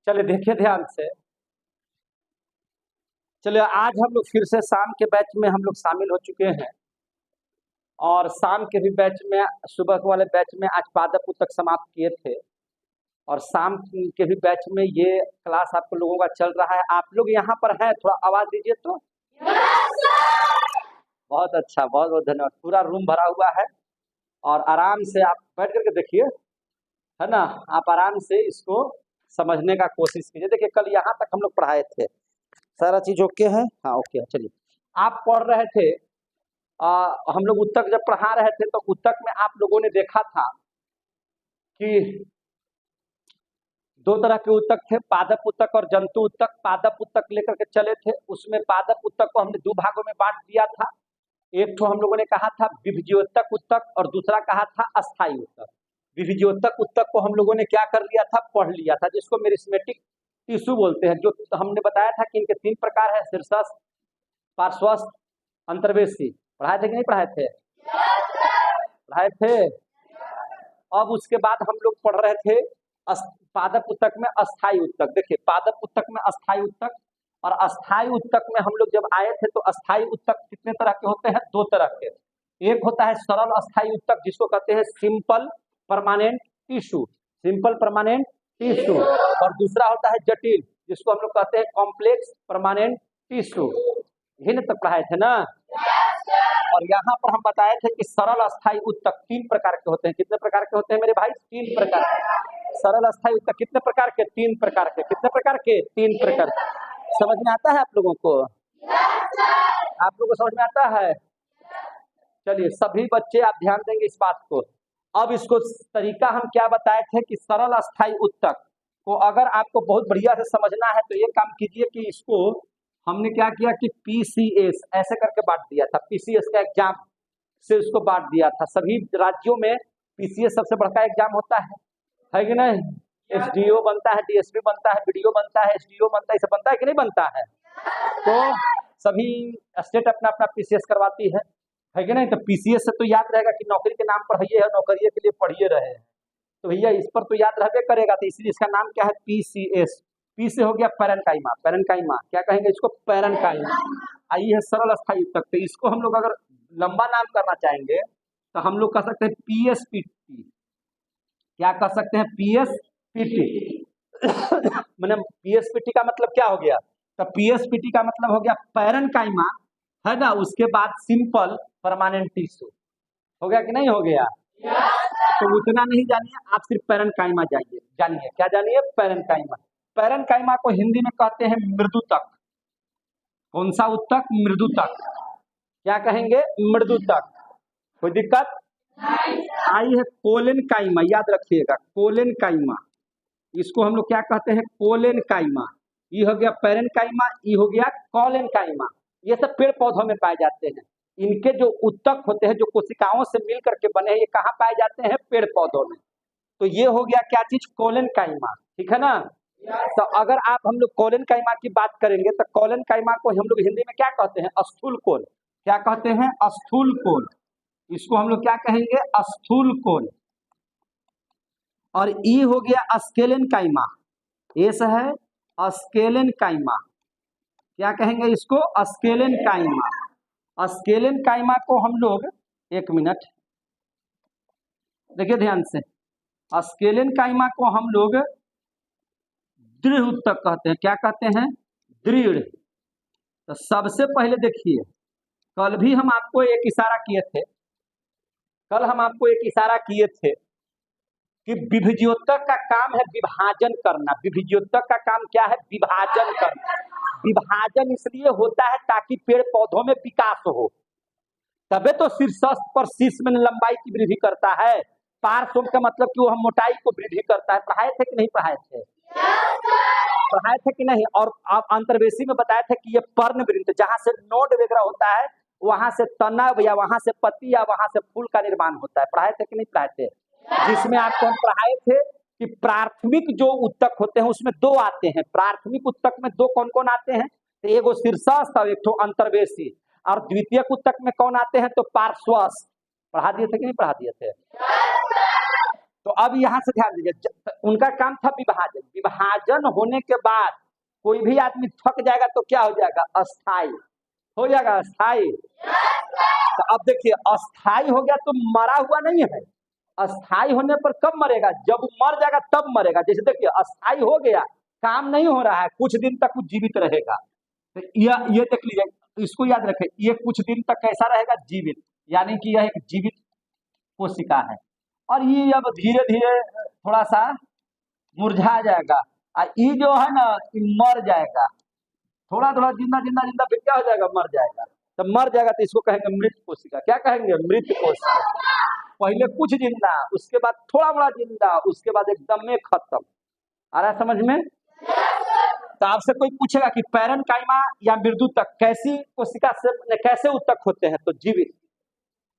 चलिए देखिए ध्यान से। चलिए आज हम लोग फिर से शाम के बैच में हम लोग शामिल हो चुके हैं और शाम के भी बैच में, सुबह वाले बैच में आज पादप तक समाप्त किए थे और शाम के भी बैच में ये क्लास आप लोगों का चल रहा है। आप लोग यहाँ पर हैं, थोड़ा आवाज दीजिए तो। बहुत अच्छा, बहुत बहुत धन्यवाद। पूरा रूम भरा हुआ है और आराम से आप बैठ करके देखिए, है ना। आप आराम से इसको समझने का कोशिश कीजिए। देखिए कल यहाँ तक हम लोग पढ़ाए थे, सारा चीज ओके है। हाँ ओके है। चलिए आप पढ़ रहे थे, हम लोग उत्तक जब पढ़ा रहे थे तो उत्तक में आप लोगों ने देखा था कि दो तरह के उत्तक थे, पादप उत्तक और जंतु उत्तक। पादप उत्तक लेकर के चले थे, उसमें पादप उत्तक को हमने दो भागों में बांट दिया था। एक तो हम लोगों ने कहा था विभज्योतक उत्तक और दूसरा कहा था अस्थायी उत्तक। विभज्योतक उत्तक को हम लोगों ने क्या कर लिया था, पढ़ लिया था, जिसको मेरिस्मेटिक टिश्यू बोलते हैं। जो हमने बताया था कि इनके तीन प्रकार है, शीर्षस्थ, पार्श्वस्थ, अंतर्वेशी। पढ़ाए थे कि नहीं पढ़ाए थे? पढ़ाए थे। अब उसके बाद हम लोग पढ़ रहे थे पादप उत्तक में अस्थायी उत्तक। देखिए पादप उत्तक में अस्थायी उत्तक और अस्थायी उत्तक में हम लोग जब आए थे तो अस्थायी उत्तक कितने तरह के होते हैं? दो तरह के। एक होता है सरल अस्थायी उत्तक, जिसको कहते हैं simple permanent tissue, simple permanent tissue, और दूसरा होता है जटिल, जिसको हम लोग कहते हैं कॉम्प्लेक्स परमानेंट टिश्यू। यही तक पढ़ाए थे ना। और यहाँ पर हम बताए थे कि सरल अस्थायी उत्तक तीन प्रकार के होते हैं। कितने प्रकार के होते हैं मेरे भाई? तीन प्रकार के। सरल अस्थायी उत्तक कितने प्रकार के? तीन प्रकार के। कितने प्रकार के? तीन प्रकार। समझ में आता है आप लोगों को? आप लोगों को समझ में आता है? चलिए सभी बच्चे आप ध्यान देंगे इस बात को। अब इसको तरीका हम क्या बताए थे कि सरल अस्थायी उत्तक को अगर आपको बहुत बढ़िया से समझना है तो ये काम कीजिए कि इसको हमने क्या किया कि पीसीएस ऐसे करके बांट दिया था। पीसीएस का एग्जाम से उसको बांट दिया था। सभी राज्यों में पीसीएस सबसे बड़ा एग्जाम होता है कि नहीं? एसडीओ बनता है, डीएसपी बनता है, बीडीओ बनता है, एसडीओ बनता है, ये सब बनता है कि नहीं बनता है? तो सभी स्टेट अपना अपना पीसीएस करवाती है कि नहीं? तो पीसीएस से तो याद रहेगा कि नौकरी के नाम पर है, नौकरी के लिए पढ़िए रहे हैं तो भैया इस पर तो याद रहबे करेगा। तो इसलिए इसका नाम क्या है? पीसीएस। पी से हो गया पैरेन्काइमा। पैरेन्काइमा क्या कहेंगे इसको? पैरेन्काइमा। आई है सरल अस्थायी उत्तक। तो इसको हम लोग अगर लंबा नाम करना चाहेंगे तो हम लोग कह सकते हैं पीएसपीटी। क्या कह सकते हैं? पीएसपीटी। मैंने पीएसपीटी का मतलब क्या हो गया? तो पीएसपीटी का मतलब हो गया पैरेन्काइमा, है ना। उसके बाद सिंपल परमानेंट टिश्यू। हो गया कि नहीं हो गया? तो उतना नहीं जानिए आप, सिर्फ पैरेन्काइमा जानिए। क्या जानिए? पैरेन्काइमा। पैरेन्काइमा को हिंदी में कहते हैं मृदुतक। कौन सा उत्तक? मृदुतक। क्या कहेंगे? मृदुतक। कोई दिक्कत आई है? कोलेनकाइमा, याद रखिएगा, कोलेनकाइमा। इसको हम लोग क्या कहते हैं? कोलेनकाइमा। ये हो गया पैरेन्काइमा, ये हो गया कोलेनकाइमा। ये सब पेड़ पौधों में पाए जाते हैं। इनके जो उत्तक होते हैं, जो कोशिकाओं से मिल करके बने हैं, ये कहाँ पाए जाते हैं? पेड़ पौधों में। तो ये हो गया क्या चीज? कोलेनकाइमा। ठीक है ना। तो अगर आप हम लोग कोलेनकाइमा की बात करेंगे तो कोलेनकाइमा को हम लोग हिंदी में क्या कहते हैं? स्थूल कोल। क्या कहते हैं? स्थूल कोल। इसको हम लोग क्या कहेंगे? स्थूल कोल। और ई हो गया स्केलेनकाइमा। एस है स्केलेनकाइमा। क्या कहेंगे इसको? स्केलेनकाइमा। स्केलेनकाइमा को हम लोग, एक मिनट देखिए ध्यान से, स्केलेनकाइमा को हम लोग दृढ़ उत्तक कहते हैं। क्या कहते हैं? दृढ़। तो सबसे पहले देखिए, कल भी हम आपको एक इशारा किए थे, कि विभज्योतक का काम है विभाजन करना। विभज्योतक का काम क्या है? विभाजन करना। विभाजन इसलिए होता है ताकि पेड़ पौधों में विकास हो, तबे तो शीर्षस्थ पर शीर्ष में लंबाई की वृद्धि करता है। पार्श्व का मतलब कि वो हम मोटाई को वृद्धि करता है। पढ़ाए थे कि नहीं पढ़ाए थे? पढ़ाए थे कि नहीं? और आप अंतर्वेशी में बताए थे कि ये पर्णवृंत, जहां से नोड वगैरह होता है, वहां से तना या वहां से पत्ती या वहां से फूल का निर्माण होता है। पढ़ाए थे कि नहीं पढ़ाए थे? जिसमें आपको हम पढ़ाए थे कि प्राथमिक जो उत्तक होते हैं उसमें दो आते हैं। प्राथमिक उत्तक में दो कौन कौन आते हैं? तो एक शीर्षस्थ और एक ठो अंतर्वेशी। और द्वितीयक उत्तक में कौन आते हैं? तो पार्श्वस्थ। पढ़ा दिए थे कि नहीं पढ़ा दिए थे? तो अब यहाँ से ध्यान दीजिए, उनका काम था विभाजन। विभाजन होने के बाद कोई भी आदमी थक जाएगा तो क्या हो जाएगा? अस्थाई हो जाएगा, अस्थाई। तो अब देखिए, अस्थाई हो गया तो मरा हुआ नहीं है। अस्थाई होने पर कब मरेगा? जब वो मर जाएगा तब मरेगा। जैसे देखिए, अस्थाई हो गया, काम नहीं हो रहा है, कुछ दिन तक वो जीवित रहेगा। तो ये देख लीजिए, इसको याद रखें, ये कुछ दिन तक कैसा रहेगा? जीवित, यानी कि यह एक जीवित कोशिका है। और ये अब धीरे धीरे थोड़ा सा मुरझा जाएगा, ये जो है ना, ये मर जाएगा, थोड़ा थोड़ा जिंदा जिंदा जिंदा, फिर क्या हो जाएगा? मर जाएगा। तो मर जाएगा तो इसको कहेंगे मृत कोशिका। क्या कहेंगे? मृत कोशिका। पहले कुछ जिंदा, उसके बाद थोड़ा बड़ा जिंदा, उसके बाद एकदम में खत्म। आ रहा है समझ में? तो आपसे कोई पूछेगा कि पैरेन्काइमा या मृदुतक कैसी कोशिका से कैसे उत्तक होते हैं? तो जीवित।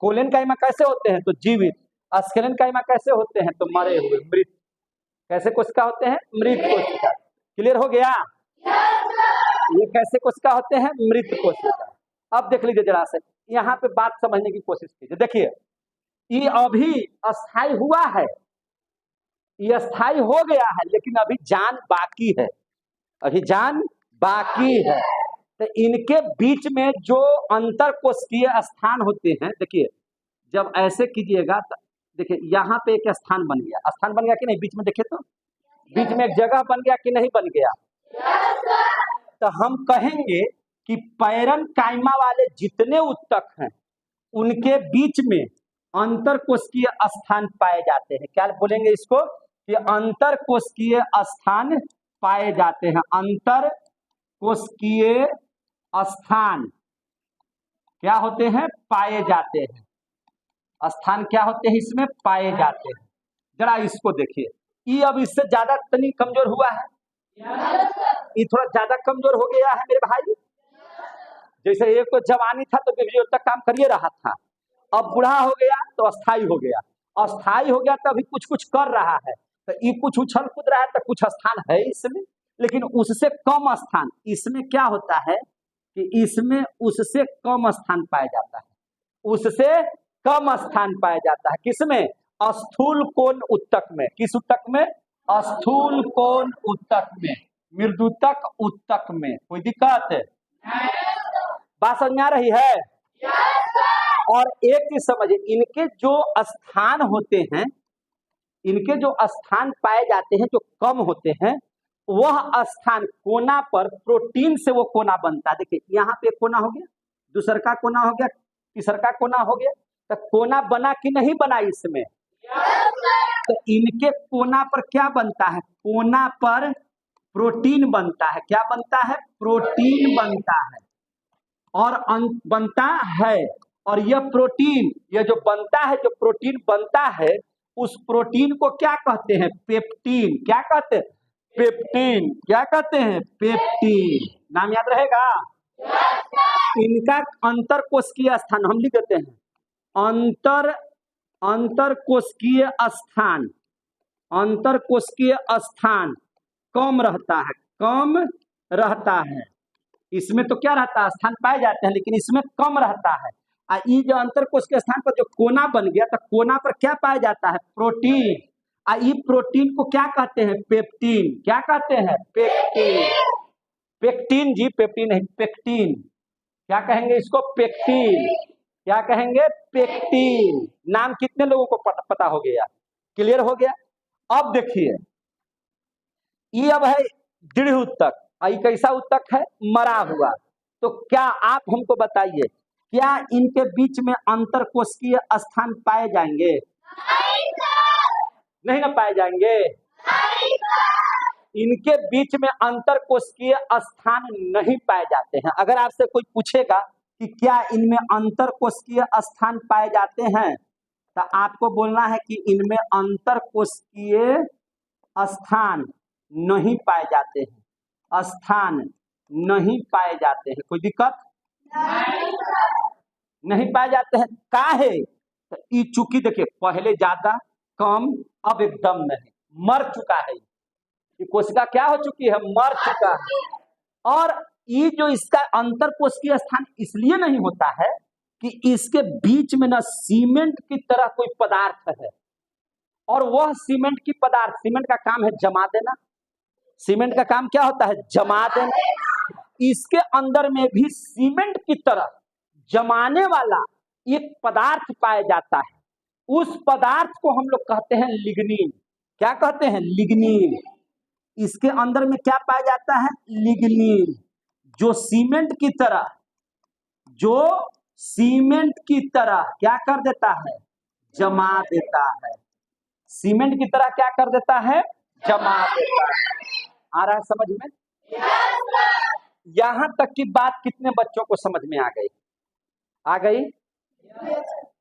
कोलेनकाइमा कैसे होते हैं? तो जीवित। स्क्लेरेनकाइमा कैसे होते हैं? तो मरे हुए, मृत। कैसे कोशिका होते हैं? मृत कोशिका। क्लियर हो गया? ये कैसे कोशिका होते हैं? मृत कोशिका। अब देख लीजिए जरा से, यहाँ पे बात समझने की कोशिश कीजिए। देखिए, ये अभी अस्थाई हुआ है, ये अस्थाई हो गया है, लेकिन अभी जान बाकी है, अभी जान बाकी है। तो इनके बीच में जो अंतर कोशिकीय स्थान होते हैं, देखिए जब ऐसे कीजिएगा तो देखिए यहाँ पे एक स्थान बन गया। स्थान बन गया कि नहीं? बीच में देखिए तो, बीच में एक जगह बन गया कि नहीं बन गया? तो हम कहेंगे कि पैरेन्काइमा वाले जितने उत्तक हैं उनके बीच में अंतर कोशिकीय स्थान पाए जाते हैं। क्या बोलेंगे इसको? कि अंतर कोशिकीय स्थान पाए जाते हैं। अंतर कोशिकीय स्थान क्या होते हैं? पाए जाते हैं। स्थान क्या होते हैं? इसमें पाए जाते हैं। जरा इसको देखिए, ये अब इससे ज्यादा तनी कमजोर हुआ है, ये थोड़ा ज्यादा कमजोर हो गया है मेरे भाई। जैसे एक तो जवानी था तो तक काम करिए रहा था, अब बूढ़ा हो गया तो अस्थाई हो गया। अस्थाई हो गया तो अभी कुछ कुछ कर रहा है, तो ये कुछ उछल कूद रहा है, तो कुछ स्थान है इसमें, लेकिन उससे कम स्थान इसमें क्या होता है कि इसमें उससे कम स्थान पाया जाता है। उससे कम स्थान पाया जाता है किसमें? स्थूल कोण उत्तक में। किस उत्तक में? स्थूल कोण उत्तक में, मृदुतक उत्तक में। कोई दिक्कत है? बात समझ आ रही है? और एक चीज समझिए, इनके जो स्थान होते हैं, इनके जो स्थान पाए जाते हैं जो कम होते हैं, वह स्थान कोना पर प्रोटीन से वो कोना बनता है। देखिए यहाँ पे कोना हो गया, दूसरा का कोना हो गया, तीसरा का कोना हो गया, तो कोना बना कि नहीं बना इसमें? तो इनके कोना पर क्या बनता है? कोना पर प्रोटीन बनता है। क्या बनता है? प्रोटीन बनता है और बनता है। और यह प्रोटीन, यह जो बनता है, जो प्रोटीन बनता है, उस प्रोटीन को क्या कहते हैं? पेप्टीन। क्या कहते हैं? पेप्टीन। क्या कहते हैं? पेप्टीन। नाम याद रहेगा? इनका अंतर कोशिकीय स्थान हम लिख देते हैं, अंतर कोशिकीय स्थान, अंतर कोशिकीय स्थान कम रहता है, कम रहता है। इसमें तो क्या रहता है? स्थान पाए जाते हैं, लेकिन इसमें कम रहता है। ये जो अंतर कोशिकीय स्थान पर जो कोना बन गया, तो कोना पर क्या पाया जाता है? प्रोटीन। ये प्रोटीन को क्या कहते हैं? पेप्टीन। क्या कहते हैं? पेप्टीन। पेक्टीन जी, पेप्टीन नहीं, पेक्टीन। क्या कहेंगे इसको? पेक्टीन। क्या कहेंगे? पेक्टीन। नाम कितने लोगों को पता हो गया? क्लियर हो गया? अब देखिए, ये अब है दृढ़ उत्तक। ये कैसा उत्तक है? मरा हुआ। तो क्या आप हमको बताइए, क्या इनके बीच में अंतर कोशिकीय स्थान पाए जाएंगे? नहीं ना पाए जाएंगे। इनके बीच में अंतर कोशिकीय स्थान नहीं पाए जाते हैं। अगर आपसे कोई पूछेगा कि क्या इनमें अंतर कोशिकीय स्थान पाए जाते हैं, तो आपको बोलना है कि इनमें अंतर कोशिकीय स्थान नहीं पाए जाते हैं। स्थान नहीं पाए जाते हैं। कोई दिक्कत? नहीं पाए जाते हैं। काहे? तो ये चूंकि देखिए पहले ज्यादा, कम, अब एकदम नहीं, मर चुका है। ये कोशिका क्या हो चुकी है? मर चुका है। और ये जो इसका अंतर कोशिकीय स्थान इसलिए नहीं होता है कि इसके बीच में ना सीमेंट की तरह कोई पदार्थ है, और वह सीमेंट की पदार्थ, सीमेंट का काम है जमा देना, सीमेंट का काम क्या होता है? जमा देना। इसके अंदर में भी सीमेंट की तरह जमाने वाला एक पदार्थ पाया जाता है, उस पदार्थ को हम लोग कहते हैं लिग्निन। क्या कहते हैं? लिग्निन। इसके अंदर में क्या पाया जाता है? लिग्निन, जो सीमेंट की तरह, जो सीमेंट की तरह क्या कर देता है? जमा देता है। सीमेंट की तरह क्या कर देता है? जमा देता है। आ रहा है समझ में? यहां तक की बात कितने बच्चों को समझ में आ गई? आ गई?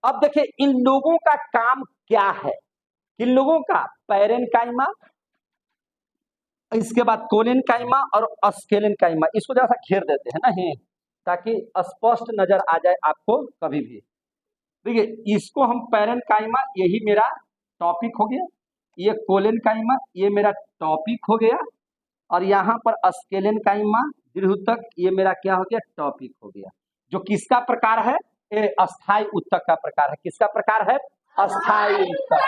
अब देखिए इन लोगों का काम क्या है। इन लोगों का पैरेनकाइमा, इसके बाद कोलेनकाइमा और अस्केलेनकाइमा, इसको जरा सा घेर देते हैं ना, ताकि स्पष्ट नजर आ जाए आपको कभी भी। देखिए इसको हम पैरेनकाइमा, यही मेरा टॉपिक हो गया, ये कोलेनकाइमा ये मेरा टॉपिक हो गया, और यहाँ पर अस्केलेनकाइमा दीर्घ, ये मेरा क्या हो गया? टॉपिक हो गया। जो किसका प्रकार है? अस्थायी उत्तक का प्रकार है। किसका प्रकार है? अस्थायी उत्तक।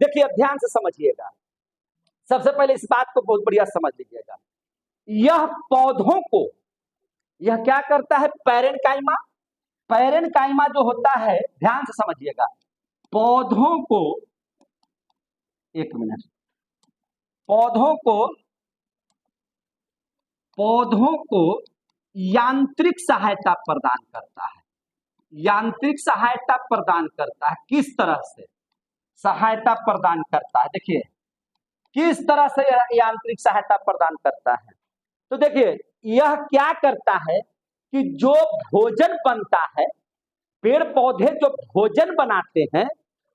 देखिए ध्यान से समझिएगा, सबसे पहले इस बात को बहुत बढ़िया समझ लीजिएगा। यह पौधों को, यह क्या करता है? पैरेनकाइमा। पैरेनकाइमा जो होता है, ध्यान से समझिएगा, पौधों को, एक मिनट, पौधों को यांत्रिक सहायता प्रदान करता है। यांत्रिक सहायता प्रदान करता है। किस तरह से सहायता प्रदान करता है? देखिए किस तरह से यांत्रिक सहायता प्रदान करता है। तो देखिए यह क्या करता है कि जो भोजन बनता है, पेड़ पौधे जो भोजन बनाते हैं,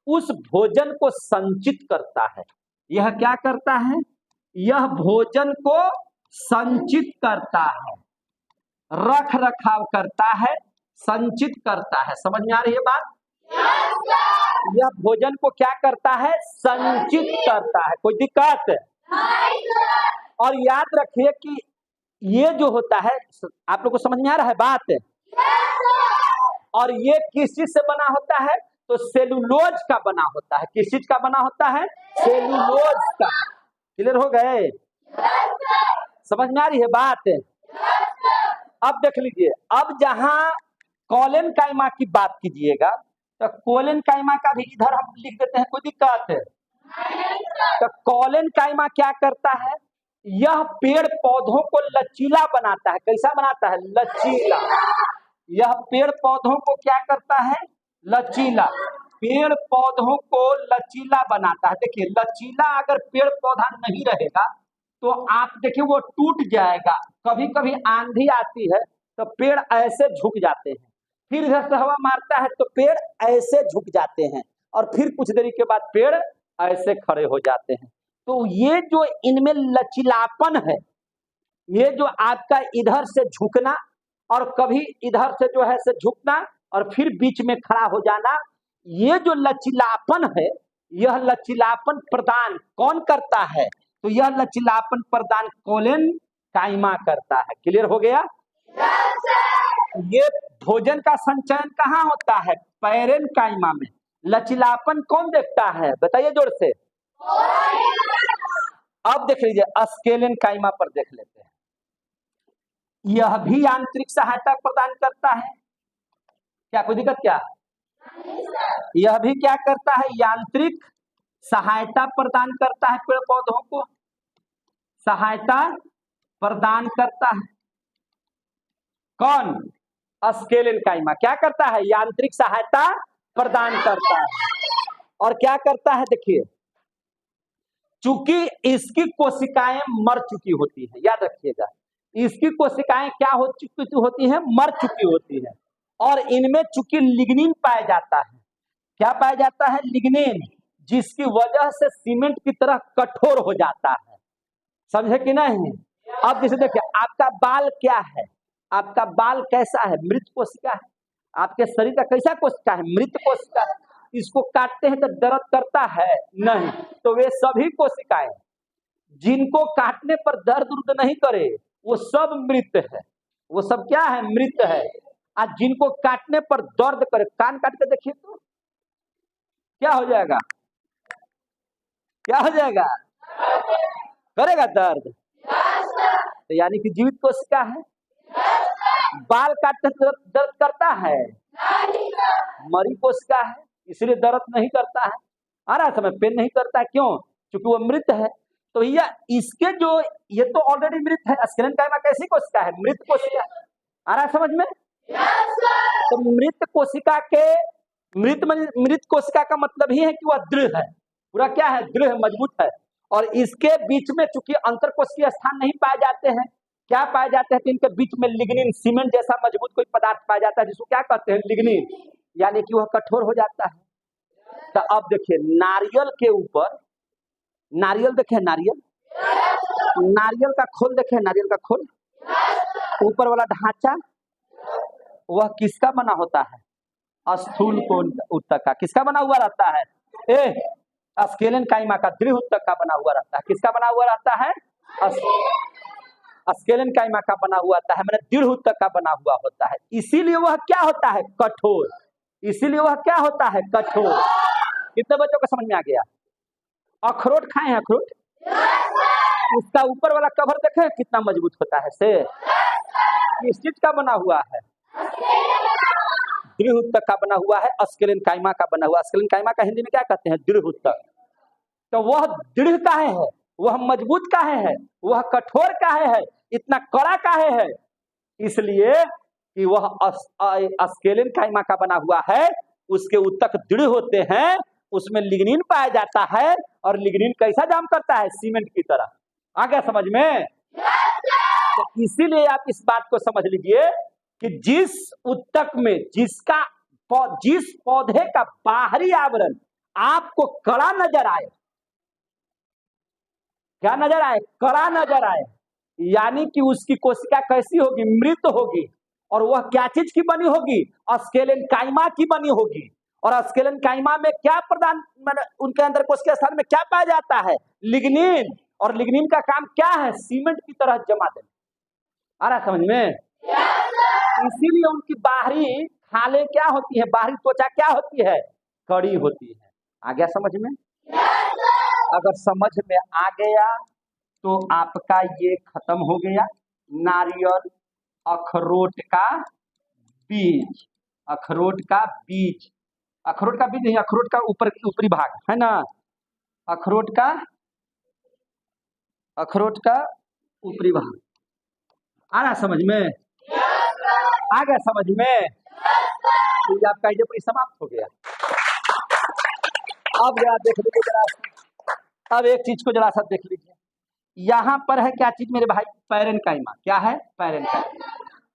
उस भोजन को संचित करता है। यह क्या करता है? यह भोजन को संचित करता है, रख रखाव करता है, संचित करता है। समझ में आ रही है बात? यह भोजन को क्या करता है? संचित करता है। कोई दिक्कत? और याद रखिए कि ये जो होता है, आप लोग को समझ में आ रहा है बात? और ये किस चीज से बना होता है? तो सेलुलोज का बना होता है। किस चीज का बना होता है? सेलुलोज का। क्लियर हो गए? समझ में आ रही है बात? अब देख लीजिए, अब जहां कोलेनकाइमा की बात कीजिएगा, तो कोलेनकाइमा का भी इधर हम लिख देते हैं, कोई दिक्कत है? तो कोलेनकाइमा क्या करता है? यह पेड़ पौधों को लचीला बनाता है। कैसा बनाता है? लचीला। यह पेड़ पौधों को क्या करता है? लचीला। पेड़ पौधों को लचीला बनाता है। देखिए लचीला अगर पेड़ पौधा नहीं रहेगा तो आप देखिए वो टूट जाएगा। कभी कभी आंधी आती है तो पेड़ ऐसे झुक जाते हैं, फिर इधर से हवा मारता है तो पेड़ ऐसे झुक जाते हैं, और फिर कुछ देरी के बाद पेड़ ऐसे खड़े हो जाते हैं। तो ये जो इनमें लचीलापन है, ये जो आपका इधर से झुकना और कभी इधर से जो है से झुकना और फिर बीच में खड़ा हो जाना, ये जो लचीलापन है, यह लचीलापन प्रदान कौन करता है? तो यह लचीलापन प्रदान कोलेनकाइमा करता है। क्लियर हो गया? ये भोजन का संचयन कहाँ होता है? पैरेनकाइमा में। लचीलापन कौन देखता है? बताइए जोर से। अब देख लीजिए अस्केलेनकाइमा पर देख लेते हैं। यह भी यांत्रिक सहायता प्रदान करता है। क्या कोई दिक्कत? क्या यह भी क्या करता है? यांत्रिक सहायता प्रदान करता है, पेड़ पौधों को सहायता प्रदान करता है। कौन? अस्केलेनकाइमा क्या करता है? यांत्रिक सहायता प्रदान करता है। और क्या करता है? देखिए चूंकि इसकी कोशिकाएं मर चुकी होती हैं, याद रखिएगा, इसकी कोशिकाएं क्या हो चुकी होती हैं? मर चुकी होती हैं। और इनमें चूंकि लिग्निन पाया जाता है। क्या पाया जाता है? लिग्निन, जिसकी वजह से सीमेंट की तरह कठोर हो जाता है। समझे कि नहीं? अब जैसे देखिए आपका बाल क्या है? आपका बाल कैसा है? मृत कोशिका है। आपके शरीर का कैसा कोशिका है? मृत कोशिका। इसको काटते हैं तो दर्द करता है? नहीं। तो वे सभी कोशिकाएं जिनको काटने पर दर्द उर्द नहीं करे, वो सब मृत है। वो सब क्या है? मृत है। और जिनको काटने पर दर्द करे, कान काट के देखिए तो क्या हो जाएगा? क्या हो जाएगा? करेगा दर्द? तो यानी कि जीवित कोशिका है। बाल काटते दर्द करता है? मरी कोशिका है, इसलिए दर्द नहीं करता है। आ रहा समय पेन नहीं करता है, क्यों? क्योंकि वो मृत है। तो भैया इसके जो ये तो ऑलरेडी मृत है, स्क्लेरन कायमा कैसी कोशिका है? मृत कोशिका। आ रहा है समझ में? तो मृत कोशिका के मृत कोशिका का मतलब ही है कि वह दृढ़ है, पूरा क्या है? दृढ़, मजबूत है। और इसके बीच में चूंकि अंतर कोशिकीय स्थान नहीं पाए जाते हैं, क्या पाए जाते हैं? तो इनके बीच में लिग्निन, सीमेंट जैसा मजबूत कोई पदार्थ पाया जाता है, जिसको क्या कहते हैं? लिग्निन, यानी कि वह कठोर हो जाता है। तो अब देखिए नारियल के ऊपर, नारियल देखे, नारियल का खोल देखे, नारियल का खोल, ऊपर वाला ढांचा वह किसका बना होता है? स्थूल कोण उत्तक का। किसका बना हुआ रहता है? स्क्लेरन कायमा का दृढ़ उत्तक का बना हुआ रहता है। किसका बना हुआ रहता है? स्क्लेरन कायमा का बना हुआ रहता है, मैंने दृढ़ उत्तक का बना हुआ होता है। इसीलिए वह क्या होता है? कठोर। इसीलिए वह क्या होता है? कठोर। कितने बच्चों को समझ में आ गया? अखरोट खाए हैं? अखरोट, उसका ऊपर वाला कवर देखे कितना मजबूत होता है से? किस चीज का बना हुआ है? दृढ़ उत्तक का बना हुआ है, स्क्लेरन कायमा का बना हुआ। स्क्लेरन कायमा का हिंदी में क्या कहते हैं? दृढ़ उत्तक। तो वह दृढ़ काहे है? वह मजबूत काहे है? वह कठोर काहे है? इतना कड़ा काहे है? इसलिए कि वह स्क्लेरन कायमा का बना हुआ है, उसके उत्तक दृढ़ होते हैं, उसमें लिग्निन पाया जाता है। और लिग्निन कैसा जाम करता है? सीमेंट की तरह। आ गया समझ में? तो इसीलिए आप इस बात को समझ लीजिए कि जिस उत्तक में जिस पौधे का बाहरी आवरण आपको कड़ा नजर आए, क्या नजर आए? कड़ा नजर आए, यानी कि उसकी कोशिका कैसी होगी? मृत होगी। और वह क्या चीज की बनी होगी? स्क्लेरन कायमा की बनी होगी। और स्क्लेरन कायमा में क्या प्रदान, उनके अंदर कोशिका स्थान में क्या पाया जाता है? लिग्निन। और लिग्निन का काम क्या है? सीमेंट की तरह जमा देना। आ रहा समझ में? इसीलिए उनकी बाहरी खाले क्या होती है? बाहरी त्वचा क्या होती है? कड़ी होती है। आ गया समझ में? अगर समझ में आ गया तो आपका ये खत्म हो गया। नारियल, अखरोट का बीज, अखरोट का बीज, अखरोट का बीज नहीं, अखरोट का ऊपरी भाग है ना, अखरोट का ऊपरी भाग। आ रहा समझ में? आ गया समझ में? तो ये आपका आइडिया समाप्त हो गया। अब जरा देख लीजिए, जरा अब एक चीज को जरा सा देख लीजिए। यहाँ पर है क्या चीज मेरे भाई? पैरेन्काइमा। क्या है? पैरेन्काइमा।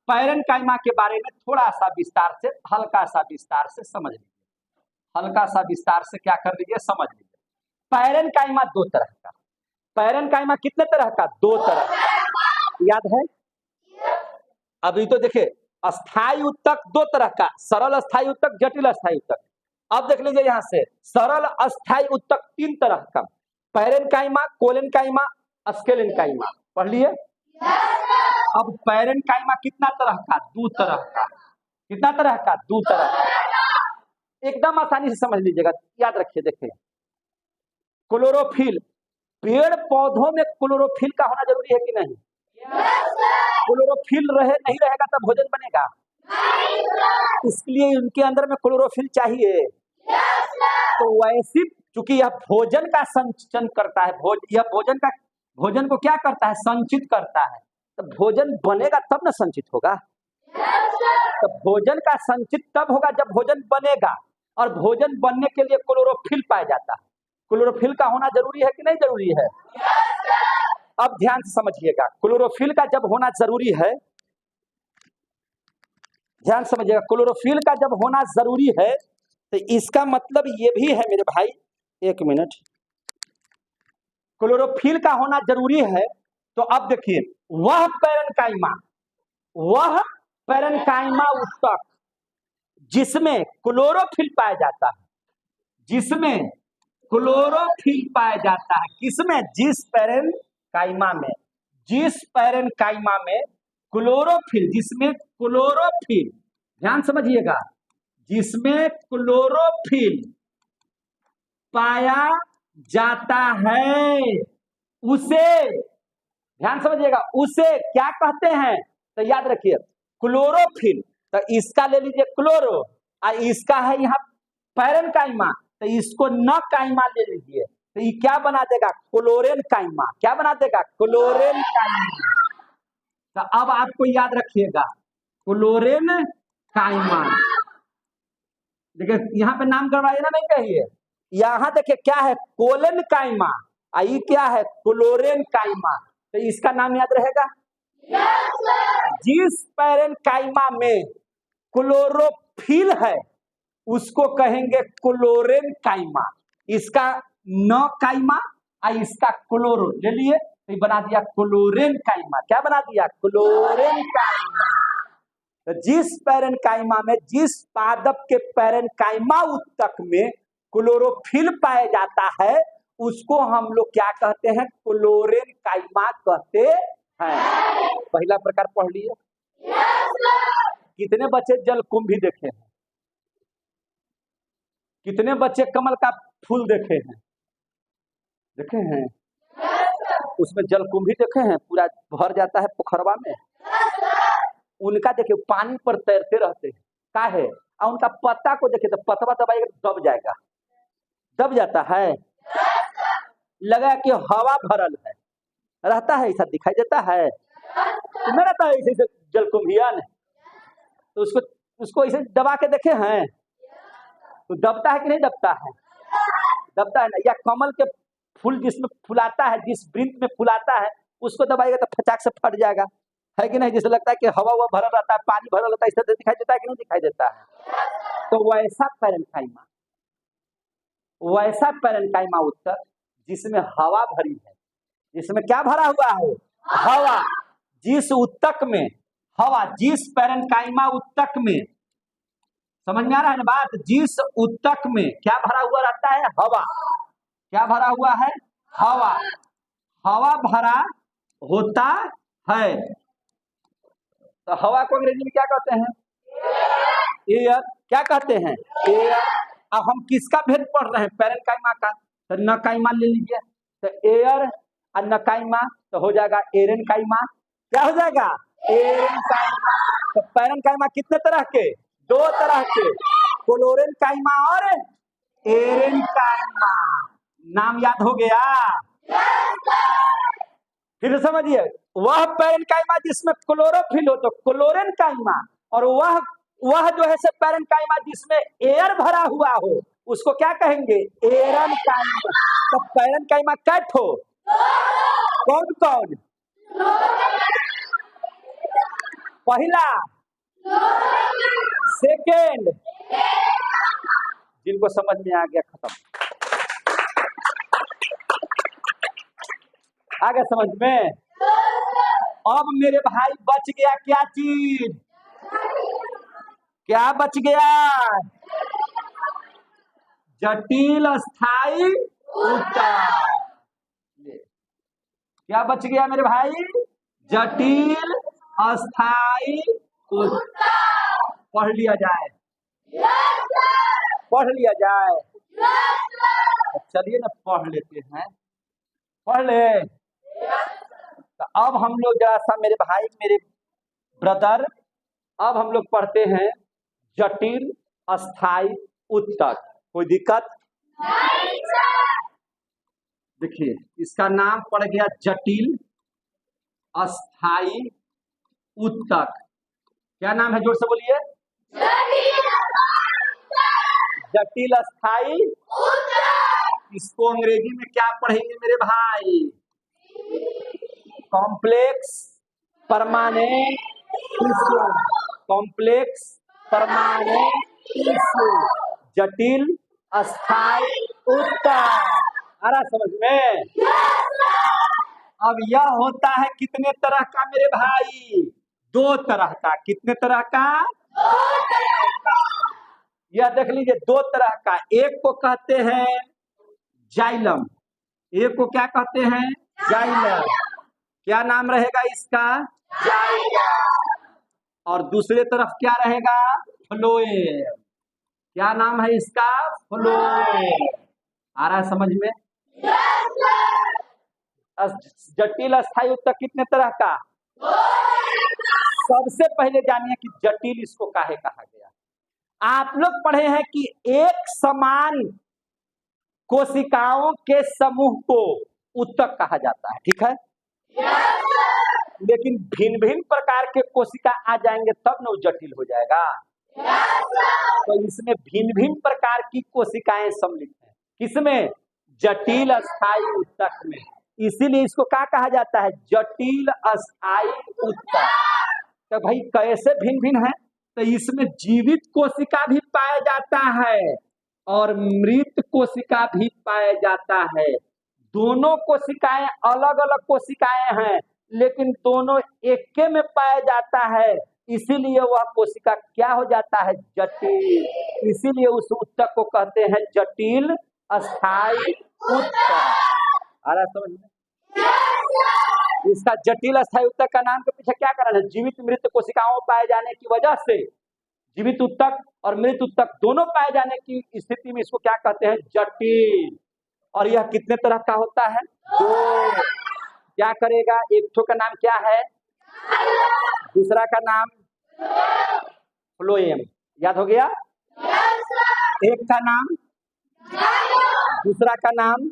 पैरेन्काइमा के बारे में थोड़ा सा विस्तार से, हल्का सा विस्तार से समझ लीजिए। हल्का सा विस्तार से क्या कर लीजिए? समझ लीजिए। पैरेन्काइमा दो तरह का। पैरेन्काइमा कितने तरह का? दो तरह। याद है? अभी तो देखिए अस्थायी उत्तक दो तरह का, सरल अस्थायी उत्तक, जटिल अस्थायी उत्तक। अब देख लीजिए यहाँ से, सरल अस्थायी उत्तक तीन तरह का, पैरेन्काइमा, कोलेन्काइमा, स्क्लेरन कायमा। पढ़ लिए? अब पैरेन्काइमा कितना तरह का? दो तरह का। कितना तरह का? दो तरह का। एकदम आसानी से समझ लीजिएगा, याद रखिए। देखिए क्लोरोफिल, पेड़ पौधों में क्लोरोफिल का होना जरूरी है कि नहीं? क्लोरोफिल नहीं रहेगा तब भोजन बनेगा? इसलिए उनके अंदर में क्लोरोफिल चाहिए। तो वैसे चूंकि यह भोजन का संचयन करता है, यह भोजन को क्या करता है? संचित करता है। तो भोजन बनेगा तब ना संचित होगा। तो भोजन का संचित तब होगा जब भोजन बनेगा। और भोजन बनने के लिए क्लोरोफिल पाया जाता है। क्लोरोफिल का होना जरूरी है कि नहीं जरूरी है? अब ध्यान से समझिएगा, क्लोरोफिल का जब होना जरूरी है, ध्यान समझिएगा, क्लोरोफिल का जब होना जरूरी है तो इसका मतलब ये भी है मेरे भाई, एक मिनट, क्लोरोफिल का होना जरूरी है। तो अब देखिए वह पैरेन्काइमा उत्तक जिसमें क्लोरोफिल पाया जाता है, जिसमें क्लोरोफिल पाया जाता है, किसमें? जिस पैरेन्काइमा में, जिस पैरेन्काइमा में क्लोरोफिल, जिसमें क्लोरोफिल, ध्यान समझिएगा, जिसमें क्लोरोफिल पाया जाता है उसे, ध्यान समझिएगा, उसे क्या कहते हैं? तो याद रखिए क्लोरोफिल, तो इसका ले लीजिए क्लोरो, और इसका है यहाँ पैरेनकाइमा, तो इसको न काइमा ले लीजिए, तो ये क्या बना देगा? क्लोरेन काइमा। क्या बना देगा? क्लोरेन काइमा। तो अब आपको याद रखिएगा क्लोरेन काइमा। देखिए यहाँ पे नाम करवाइए ना, नहीं कहिए। यहाँ देखिए क्या है? कोलेन काइमा, ये क्या है? क्लोरेन काइमा। तो इसका नाम याद रहेगा। जिस पैरेनकाइमा में क्लोरोफिल है उसको कहेंगे क्लोरेन काइमा। इसका न काइमा और इसका क्लोरो ले लिए, तो बना दिया क्लोरेन काइमा। क्या बना दिया? क्लोरेन काइमा। तो जिस पैरेनकाइमा में, जिस पादप के पैरेनकाइमा उत्तक में क्लोरोफिल पाया जाता है उसको हम लोग क्या कहते हैं? क्लोरेन काइमा कहते हैं। पहला प्रकार पढ़ लिए। कितने बच्चे जलकुंभी देखे हैं? कितने बच्चे कमल का फूल देखे हैं? देखे हैं? उसमें जलकुंभी देखे हैं? पूरा भर जाता है पोखरवा में। उनका देखिए पानी पर तैरते रहते हैं, का है? और उनका पत्ता को देखे तो पतवा दबाएगा दब जाएगा, दब जाता है। लगा कि हवा भरल है, रहता है, ऐसा दिखाई देता है। तुम्हें रहता है ऐसे जलकुंभियन, तो उसको ऐसे दबा के देखे हैं तो दबता है कि नहीं दबता है? दबता है ना। या कमल के फूल जिसमें फुलाता है, जिस वृंत में फुलाता है, उसको दबाएगा तो फटाक से फट जाएगा, है कि नहीं? जैसे लगता है कि हवा हुआ भरल रहता है, पानी भरल रहता है, इस तरह दिखाई देता है कि नहीं दिखाई देता है? तो वैसा पैरेनकाइमा, वैसा पैरेनकाइमा उत्तक जिसमें हवा भरी है, जिसमें क्या भरा हुआ है? हवा। जिस उत्तक में हवा, जिस पैरेनकाइमा उत्तक में, समझ में आ रहा है ना बात? जिस उत्तक में क्या भरा हुआ रहता है? हवा। क्या भरा हुआ है? हवा। हवा भरा होता है। तो हवा को अंग्रेजी में क्या कहते हैं? एयर। क्या कहते हैं? एयर। अब हम किसका भेद पढ़ रहे हैं? पैरेनकाइमा का। तो नकाइमा ले लीजिए, तो एयर और नकाइमा तो हो जाएगा एरेनकाइमा। क्या हो जाएगा? एरेनकाइमा। तो पैरेनकाइमा कितने तरह के? दो तरह के, क्लोरेनकाइमा और एरेनकाइमा। नाम याद हो गया? फिर समझिए, वह पैरेनकाइमा जिसमें क्लोरोफिल हो तो क्लोरेनकाइमा, और वह जो है पैरेनकाइमा जिसमें एयर भरा हुआ हो उसको क्या कहेंगे? एरेनकाइमा। तो पैरेनकाइमा कैट हो? कौन कौन? पहला, सेकेंड। जिनको समझ में आ गया खत्म। आ गया समझ में? अब मेरे भाई बच गया क्या चीज? क्या बच गया? जटिल अस्थाई उत्तक। क्या बच गया मेरे भाई? जटिल अस्थाई उत्तक। पढ़ लिया जाए, पढ़ लिया जाए। चलिए ना पढ़ लेते हैं, पढ़ ले। तो अब हम लोग जरा सा मेरे भाई, मेरे ब्रदर, अब हम लोग पढ़ते हैं जटिल अस्थाई उत्तक। कोई दिक्कत? देखिए इसका नाम पड़ गया जटिल अस्थाई उत्तक। क्या नाम है? जोर से बोलिए। जटिल अस्थाई उत्तक। इसको अंग्रेजी में क्या पढ़ेंगे मेरे भाई? Complex permanent tissue. Complex permanent tissue, जटिल अस्थाई उत्तक। आ रहा समझ में? अब यह होता है कितने तरह का मेरे भाई? दो तरह का। कितने तरह का? यह देख लीजिए, दो तरह का। एक को कहते हैं जाइलम, एक को क्या कहते हैं? जाइलम। क्या नाम रहेगा इसका? जाइलम। और दूसरे तरफ क्या रहेगा? फ्लोएम। क्या नाम है इसका? फ्लोएम। आ रहा है समझ में? जटिल अस्थाई उत्तक कितने तरह का? सबसे पहले जानिए कि जटिल इसको काहे कहा गया। आप लोग पढ़े हैं कि एक समान कोशिकाओं के समूह को उत्तक कहा जाता है, ठीक है। लेकिन भिन्न भिन्न प्रकार के कोशिका आ जाएंगे तब न जटिल हो जाएगा। तो इसमें भिन्न भिन्न प्रकार की कोशिकाएं सम्मिलित हैं, किसमें? जटिल अस्थाई उत्तक में। इसीलिए इसको क्या कहा जाता है? जटिल अस्थाई उत्तक। तो भाई कैसे भिन्न भिन्न है? तो इसमें जीवित कोशिका भी पाया जाता है और मृत कोशिका भी पाया जाता है। दोनों कोशिकाएं अलग अलग कोशिकाएं हैं, लेकिन दोनों एक में पाया जाता है, इसीलिए वह कोशिका क्या हो जाता है? जटिल। इसीलिए उस उत्तक को कहते हैं जटिल अस्थाई उत्तक। आ रहा समझ में? इसका जटिल अस्थाई उत्तक का नाम के पीछे क्या कारण है? जीवित मृत कोशिकाओं पाए जाने की वजह से जीवित उत्तक और मृत उत्तक दोनों पाए जाने की स्थिति में इसको क्या कहते हैं? जटिल। और यह कितने तरह का होता है? दो। क्या करेगा? एक ठो का नाम क्या है? दूसरा का नाम फ्लोएम। याद हो गया? एक का नाम, दूसरा का नाम।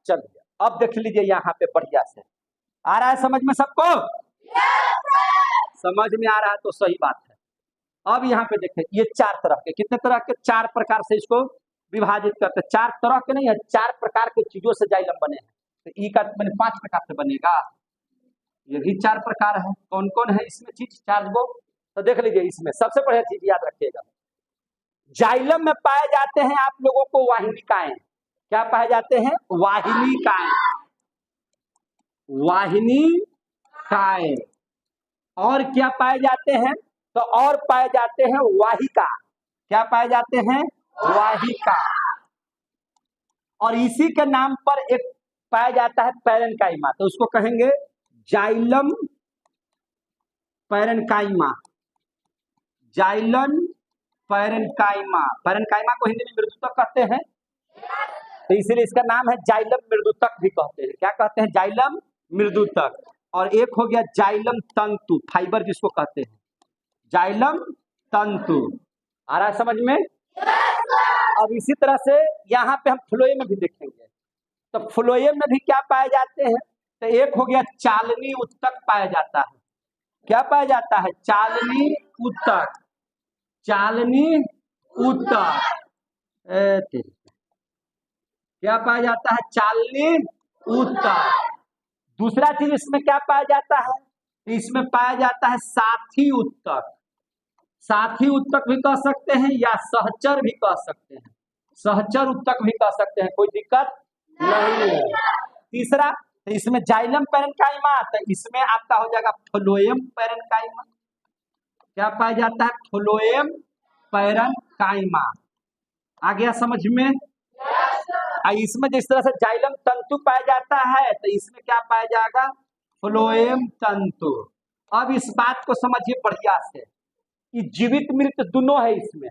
चलिए अब देख लीजिए यहाँ पे बढ़िया से। आ रहा है समझ में सबको? समझ में आ रहा है तो सही बात है। अब यहाँ पे देखें, ये चार तरह के, कितने तरह के? चार प्रकार से इसको विभाजित करते हैं। चार तरह के नहीं है, चार प्रकार के चीजों से जाइलम बने हैं। तो ई का मैंने 5 प्रकार से बनेगा, ये भी 4 प्रकार है। कौन कौन है इसमें चीज? 4 गो। तो देख लीजिए, इसमें सबसे बढ़िया चीज याद रखिएगा, जाइलम में पाए जाते हैं आप लोगों को वाहिनिकाएं। क्या पाए जाते हैं? वाहिनिकाएं। वाहिनिकाएं। और क्या पाए जाते हैं? तो और पाए जाते हैं वाहिका। क्या पाए जाते हैं? वाहिका। और इसी के नाम पर एक पाया जाता है पैरेन्काइमा, तो उसको कहेंगे xylem parenchyma. Xylem parenchyma. Parenchyma को हिंदी में मृदुतक कहते हैं, तो इसीलिए इसका नाम है जाइलम मृदुतक भी कहते हैं। क्या कहते हैं? जाइलम मृदुतक। और एक हो गया जाइलम तंतु, फाइबर जिसको कहते हैं, जाइलम तंतु। आ रहा है समझ में? अब इसी तरह से यहाँ पे हम फ्लोएम में भी देखेंगे। तो फ्लोएम में भी क्या पाए जाते हैं? तो एक हो गया चालनी उत्तक पाया जाता है। क्या पाया जाता है? चालनी उत्तक। चालनी उत्तक। क्या पाया जाता है? चालनी उत्तक। दूसरा चीज इसमें क्या पाया जाता है? इसमें पाया जाता है साथी उत्तक। साथी उत्तक भी कह सकते हैं या सहचर भी कह सकते हैं। सहचर उत्तक भी कह सकते हैं, कोई दिक्कत नहीं है। तीसरा, तो इसमें जाइलम पैरेन्काइमा, तो इसमें आपका हो जाएगा फ्लोएम पैरेन्काइमा। क्या पाया जाता है? Phloem parenchyma. आ गया समझ में? इसमें जिस तरह से जाइलम तंतु पाया जाता है, तो इसमें क्या पाया जाएगा? फ्लोएम तंतु। अब इस बात को समझिए बढ़िया से कि जीवित मृत दोनों है इसमें।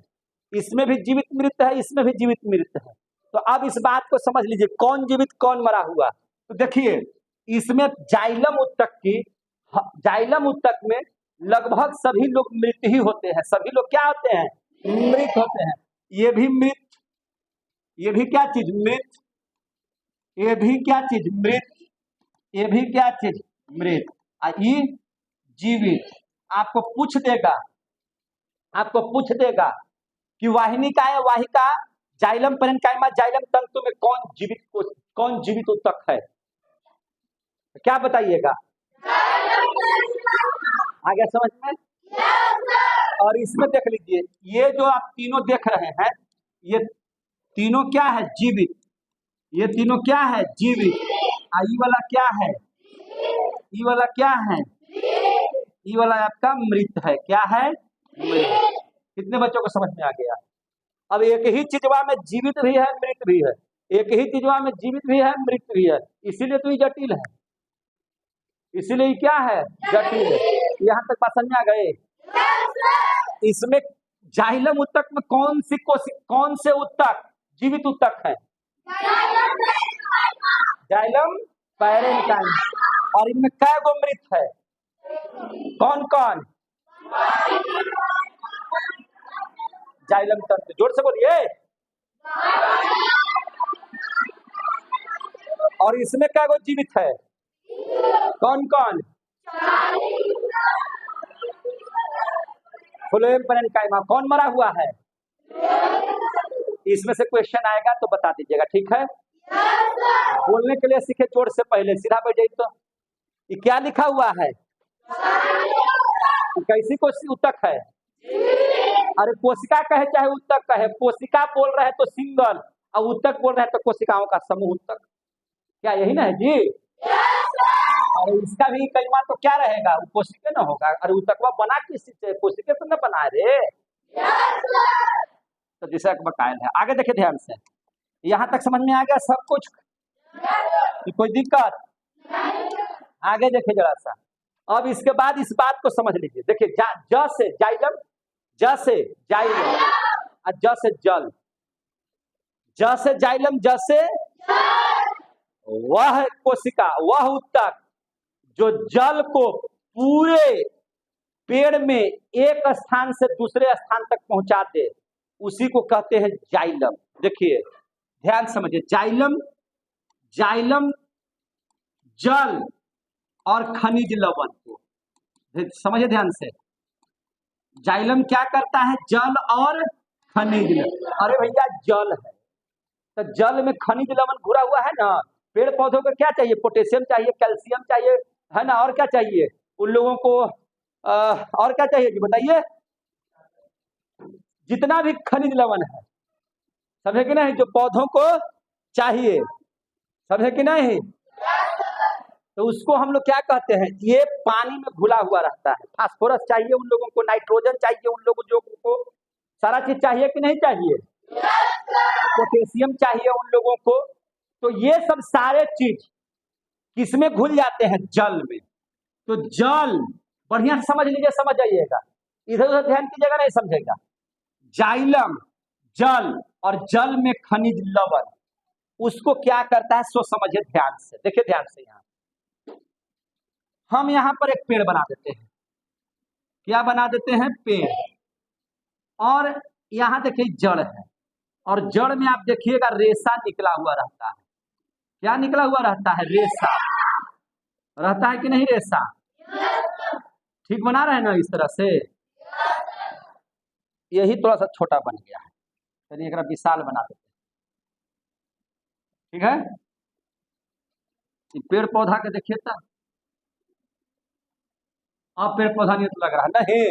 इसमें भी जीवित मृत है, इसमें भी जीवित मृत है। तो अब इस बात को समझ लीजिए, कौन जीवित कौन मरा हुआ। तो देखिए, इसमें जाइलम उत्तक में लगभग सभी लोग मृत ही होते हैं। सभी लोग क्या होते हैं? मृत होते हैं। ये भी मृत, ये भी क्या चीज? मृत। ये भी क्या चीज? मृत। ये भी क्या चीज? मृत। ये जीवित। आपको पूछ देगा कि वाहिनिका है, वाहिका, जाइलम पैरेन्काइमा, जाइलम तंतु में कौन जीवित उत्तक है? क्या बताइएगा? आ गया समझ में? और इसमें देख लीजिए, ये जो आप तीनों देख रहे हैं, ये तीनों क्या है? जीवित। ये तीनों क्या है? जीवित। ई वाला क्या है? ई वाला क्या है? ई वाला आपका मृत है। क्या है? मृत। कितने बच्चों को समझ में आ गया? अब एक ही चीजवा में जीवित भी है, मृत भी है। एक ही चीजवा में जीवित भी है, मृत भी है, इसीलिए तो ये जटिल है। इसीलिए क्या है? जटिल है। यहाँ तक बात समझ में आ गए? इसमें जाइलम उत्तक में कौन से उत्तक जीवित उत्तक है? Xylem parenchyma. और इनमें कै गो मृत है? कौन कौन? जाइलम तंतु, जोर से बोलिए। और इसमें कै गो जीवित है? कौन कौन? Phloem parenchyma. कौन मरा हुआ है? इसमें से क्वेश्चन आएगा तो बता दीजिएगा, ठीक है? बोलने के लिए सीखे जोर से, पहले सीधा बैठ जाइए। तो ये क्या लिखा हुआ है? कैसी कोशिका उत्तक है? अरे कोशिका कहे चाहे उत्तक कहे, कोशिका बोल रहे हैं तो सिंगल, और उत्तक बोल रहे हैं तो कोशिकाओं का समूह उत्तक। क्या यही ना है जी? अरे इसका भी कईमा तो क्या रहेगा? वो कोशिका ना होगा। अरे उत्तकवा बना किस चीज से? कोशिका से ना बना रे। तो दिशा बकायल है। आगे देखिए ध्यान से, यहाँ तक समझ में आ गया सब कुछ? कोई दिक्कत? आगे देखिए जरा सा। अब इसके बाद इस बात को समझ लीजिए। देखिए ज से जाइलम, ज से जाइलम, और ज से जल। ज से जाइलम, ज से वह कोशिका, वह उत्तक जो जल को पूरे पेड़ में एक स्थान से दूसरे स्थान तक पहुंचा दे, उसी को कहते हैं जाइलम। देखिए ध्यान समझिए, जाइलम, जाइलम जल और खनिज लवण को समझिए ध्यान से। जाइलम क्या करता है? जल और खनिज लवण। अरे भैया जल है तो जल में खनिज लवण घुरा हुआ है ना। पेड़ पौधों को क्या चाहिए? पोटेशियम चाहिए, कैल्शियम चाहिए, है ना? और क्या चाहिए उन लोगों को? और क्या चाहिए जी बताइए? जितना भी खनिज लवण है, समझे कि नहीं, जो पौधों को चाहिए, समझे कि नहीं? तो उसको हम लोग क्या कहते हैं? ये पानी में घुला हुआ रहता है। फास्फोरस चाहिए उन लोगों को, नाइट्रोजन चाहिए उन लोगों को, सारा चीज चाहिए कि नहीं चाहिए? पोटेशियम चाहिए उन लोगों को। तो ये सब सारे चीज किसमें घुल जाते हैं? जल में। तो जल बढ़िया से समझ लीजिए, समझ जाइएगा, इधर उधर ध्यान कीजिएगा, नहीं समझेगा। जाइलम जल और जल में खनिज लवण, उसको क्या करता है सो समझिए ध्यान से। देखिए ध्यान से, यहाँ हम यहाँ पर एक पेड़ बना देते हैं। क्या बना देते हैं? पेड़। और यहाँ देखिए जड़ है, और जड़ में आप देखिएगा रेशा निकला हुआ रहता है। क्या निकला हुआ रहता है? रेशा रहता है कि नहीं? रेशा। ठीक बना रहे हैं ना इस तरह से? यही थोड़ा सा छोटा बन गया है, चलिए एक विशाल बना देते हैं, ठीक है? पेड़ पौधा के देखिए तो अब पेड़ पौधा नहीं तो लग रहा नहीं।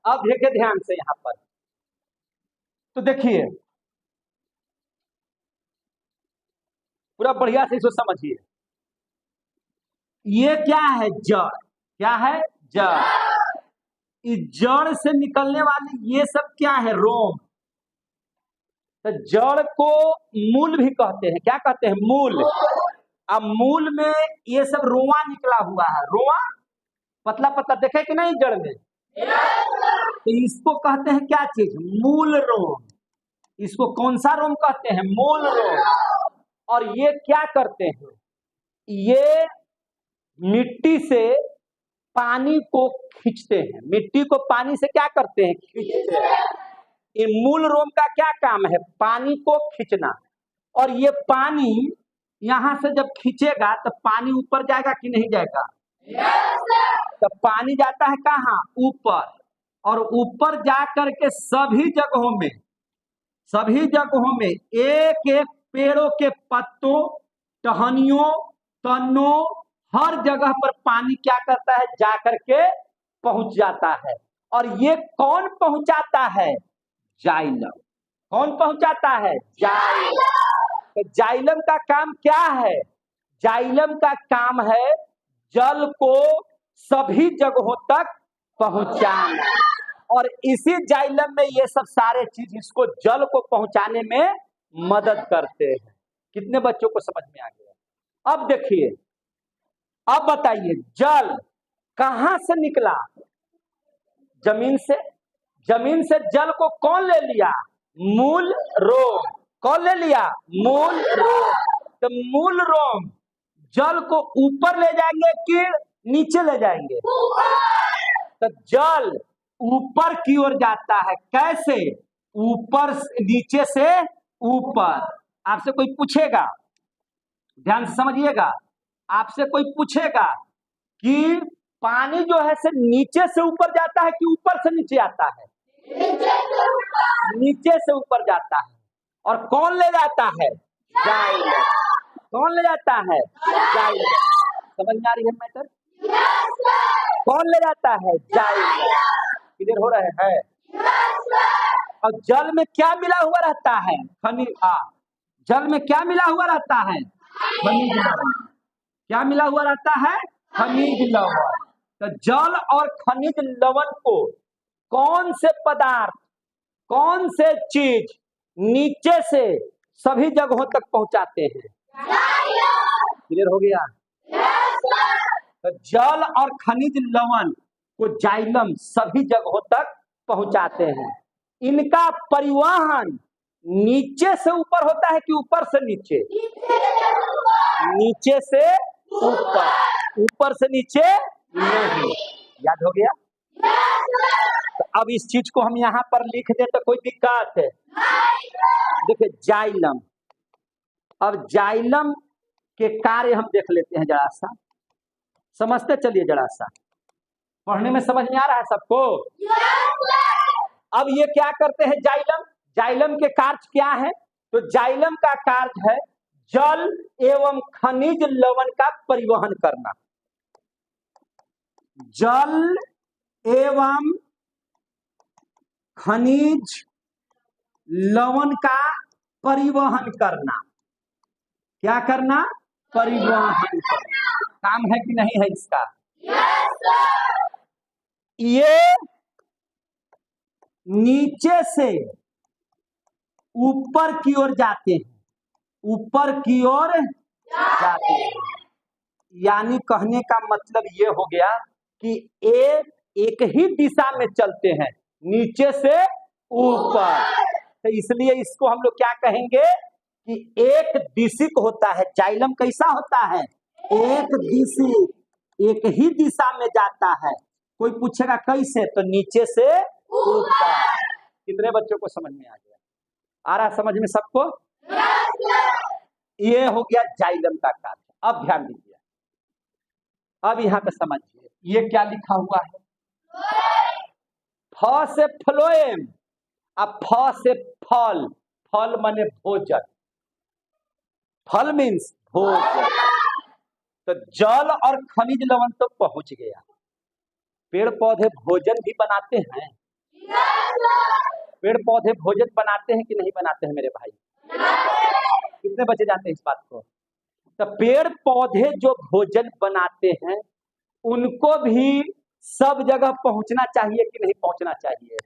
अब देखिए ध्यान से यहाँ पर, तो देखिए पूरा बढ़िया से इसको समझिए। ये क्या है? जड़। क्या है? जड़। इस जड़ से निकलने वाली ये सब क्या है? रोम। तो जड़ को मूल भी कहते हैं। क्या कहते हैं? मूल। अब मूल में ये सब रोआ निकला हुआ है। रोआ पतला पतला देखे कि नहीं जड़ में? तो इसको कहते हैं क्या चीज? मूल रोम। इसको कौन सा रोम कहते हैं? मूल रोम। और ये क्या करते हैं? ये मिट्टी से पानी को खींचते हैं। मिट्टी को पानी से क्या करते हैं? खींचते हैं। ये मूल रोम का क्या काम है? पानी को खींचना। और ये पानी यहां से जब खींचेगा तो पानी ऊपर जाएगा कि नहीं जाएगा? तो पानी जाता है कहाँ? ऊपर। और ऊपर जा करके सभी जगहों में एक एक पेड़ों के पत्तों, टहनियों, तनों, हर जगह पर पानी क्या करता है? जा करके पहुंच जाता है। और ये कौन पहुंचाता है? जाइलम। कौन पहुंचाता है? जाइलम। तो जाइलम का काम क्या है? जाइलम का काम है जल को सभी जगहों तक पहुंचाना। और इसी जाइलम में ये सब सारे चीज इसको जल को पहुंचाने में मदद करते हैं। कितने बच्चों को समझ में आ गया? अब देखिए, अब बताइए जल कहां से निकला? जमीन से। जमीन से जल को कौन ले लिया? मूल रोम। कौन ले लिया? मूल रोम। तो मूल रोम जल को ऊपर ले जाएंगे कि नीचे ले जाएंगे? तो जल ऊपर की ओर जाता है। कैसे? ऊपर नीचे से ऊपर। आपसे कोई पूछेगा, ध्यान से समझिएगा, आपसे कोई पूछेगा कि पानी जो है से नीचे से ऊपर जाता है कि ऊपर से नीचे आता है? नीचे से ऊपर जाता है। और कौन ले जाता है? जाइलम। कौन ले जाता है? जाइलम। समझ में आ रही है मैटर? कौन ले जाता है? जाइलम। क्लियर हो रहे हैं? और जल में क्या मिला हुआ रहता है? खनिज। जल में क्या मिला हुआ रहता है? खनिज लवण। क्या मिला हुआ रहता है? खनिज लवण। तो जल और खनिज लवण को कौन से पदार्थ, कौन से चीज नीचे से सभी जगहों तक पहुंचाते हैं? क्लियर हो गया? तो जल और खनिज लवण को जाइलम सभी जगहों तक पहुंचाते हैं। इनका परिवहन नीचे से ऊपर होता है कि ऊपर से नीचे? नीचे से ऊपर, ऊपर से नीचे नहीं। याद हो गया? तो अब इस चीज को हम यहाँ पर लिख दे तो कोई दिक्कत है? देखिए जाइलम। अब जाइलम के कार्य हम देख लेते हैं जरा सा, समझते चलिए जरा सा। पढ़ने में समझ में आ रहा है सबको? अब ये क्या करते हैं जाइलम? जाइलम के कार्य क्या है? तो जाइलम का कार्य है जल एवं खनिज लवण का परिवहन करना। जल एवं खनिज लवण का परिवहन करना। क्या करना? परिवहन करना। काम है कि नहीं है इसका? ये नीचे से ऊपर की ओर जाते हैं, ऊपर की ओर जाते हैं। यानी कहने का मतलब ये हो गया कि एक ही दिशा में चलते हैं, नीचे से ऊपर। तो इसलिए इसको हम लोग क्या कहेंगे कि एक दिशिक होता है। जाइलम कैसा होता है? एक दिशी, एक ही दिशा में जाता है। कोई पूछेगा कैसे? तो नीचे से ऊपर। कितने बच्चों को समझ में आ गया? आ रहा समझ में सबको? ये हो गया जाइलम का कार्य। अब ध्यान दीजिए, अब यहाँ पे समझिए ये क्या लिखा हुआ है? फ से फ्लोएम। अब फ से फल। फल माने भोजन। फल मीन्स भोजन। तो जल और खनिज लवण तो पहुंच गया। पेड़ पौधे भोजन भी बनाते हैं। पेड़ पौधे भोजन बनाते हैं कि नहीं बनाते हैं मेरे भाई? कितने बच्चे जानते हैं इस बात को? तो पेड़ पौधे जो भोजन बनाते हैं उनको भी सब जगह पहुंचना चाहिए कि नहीं पहुंचना चाहिए?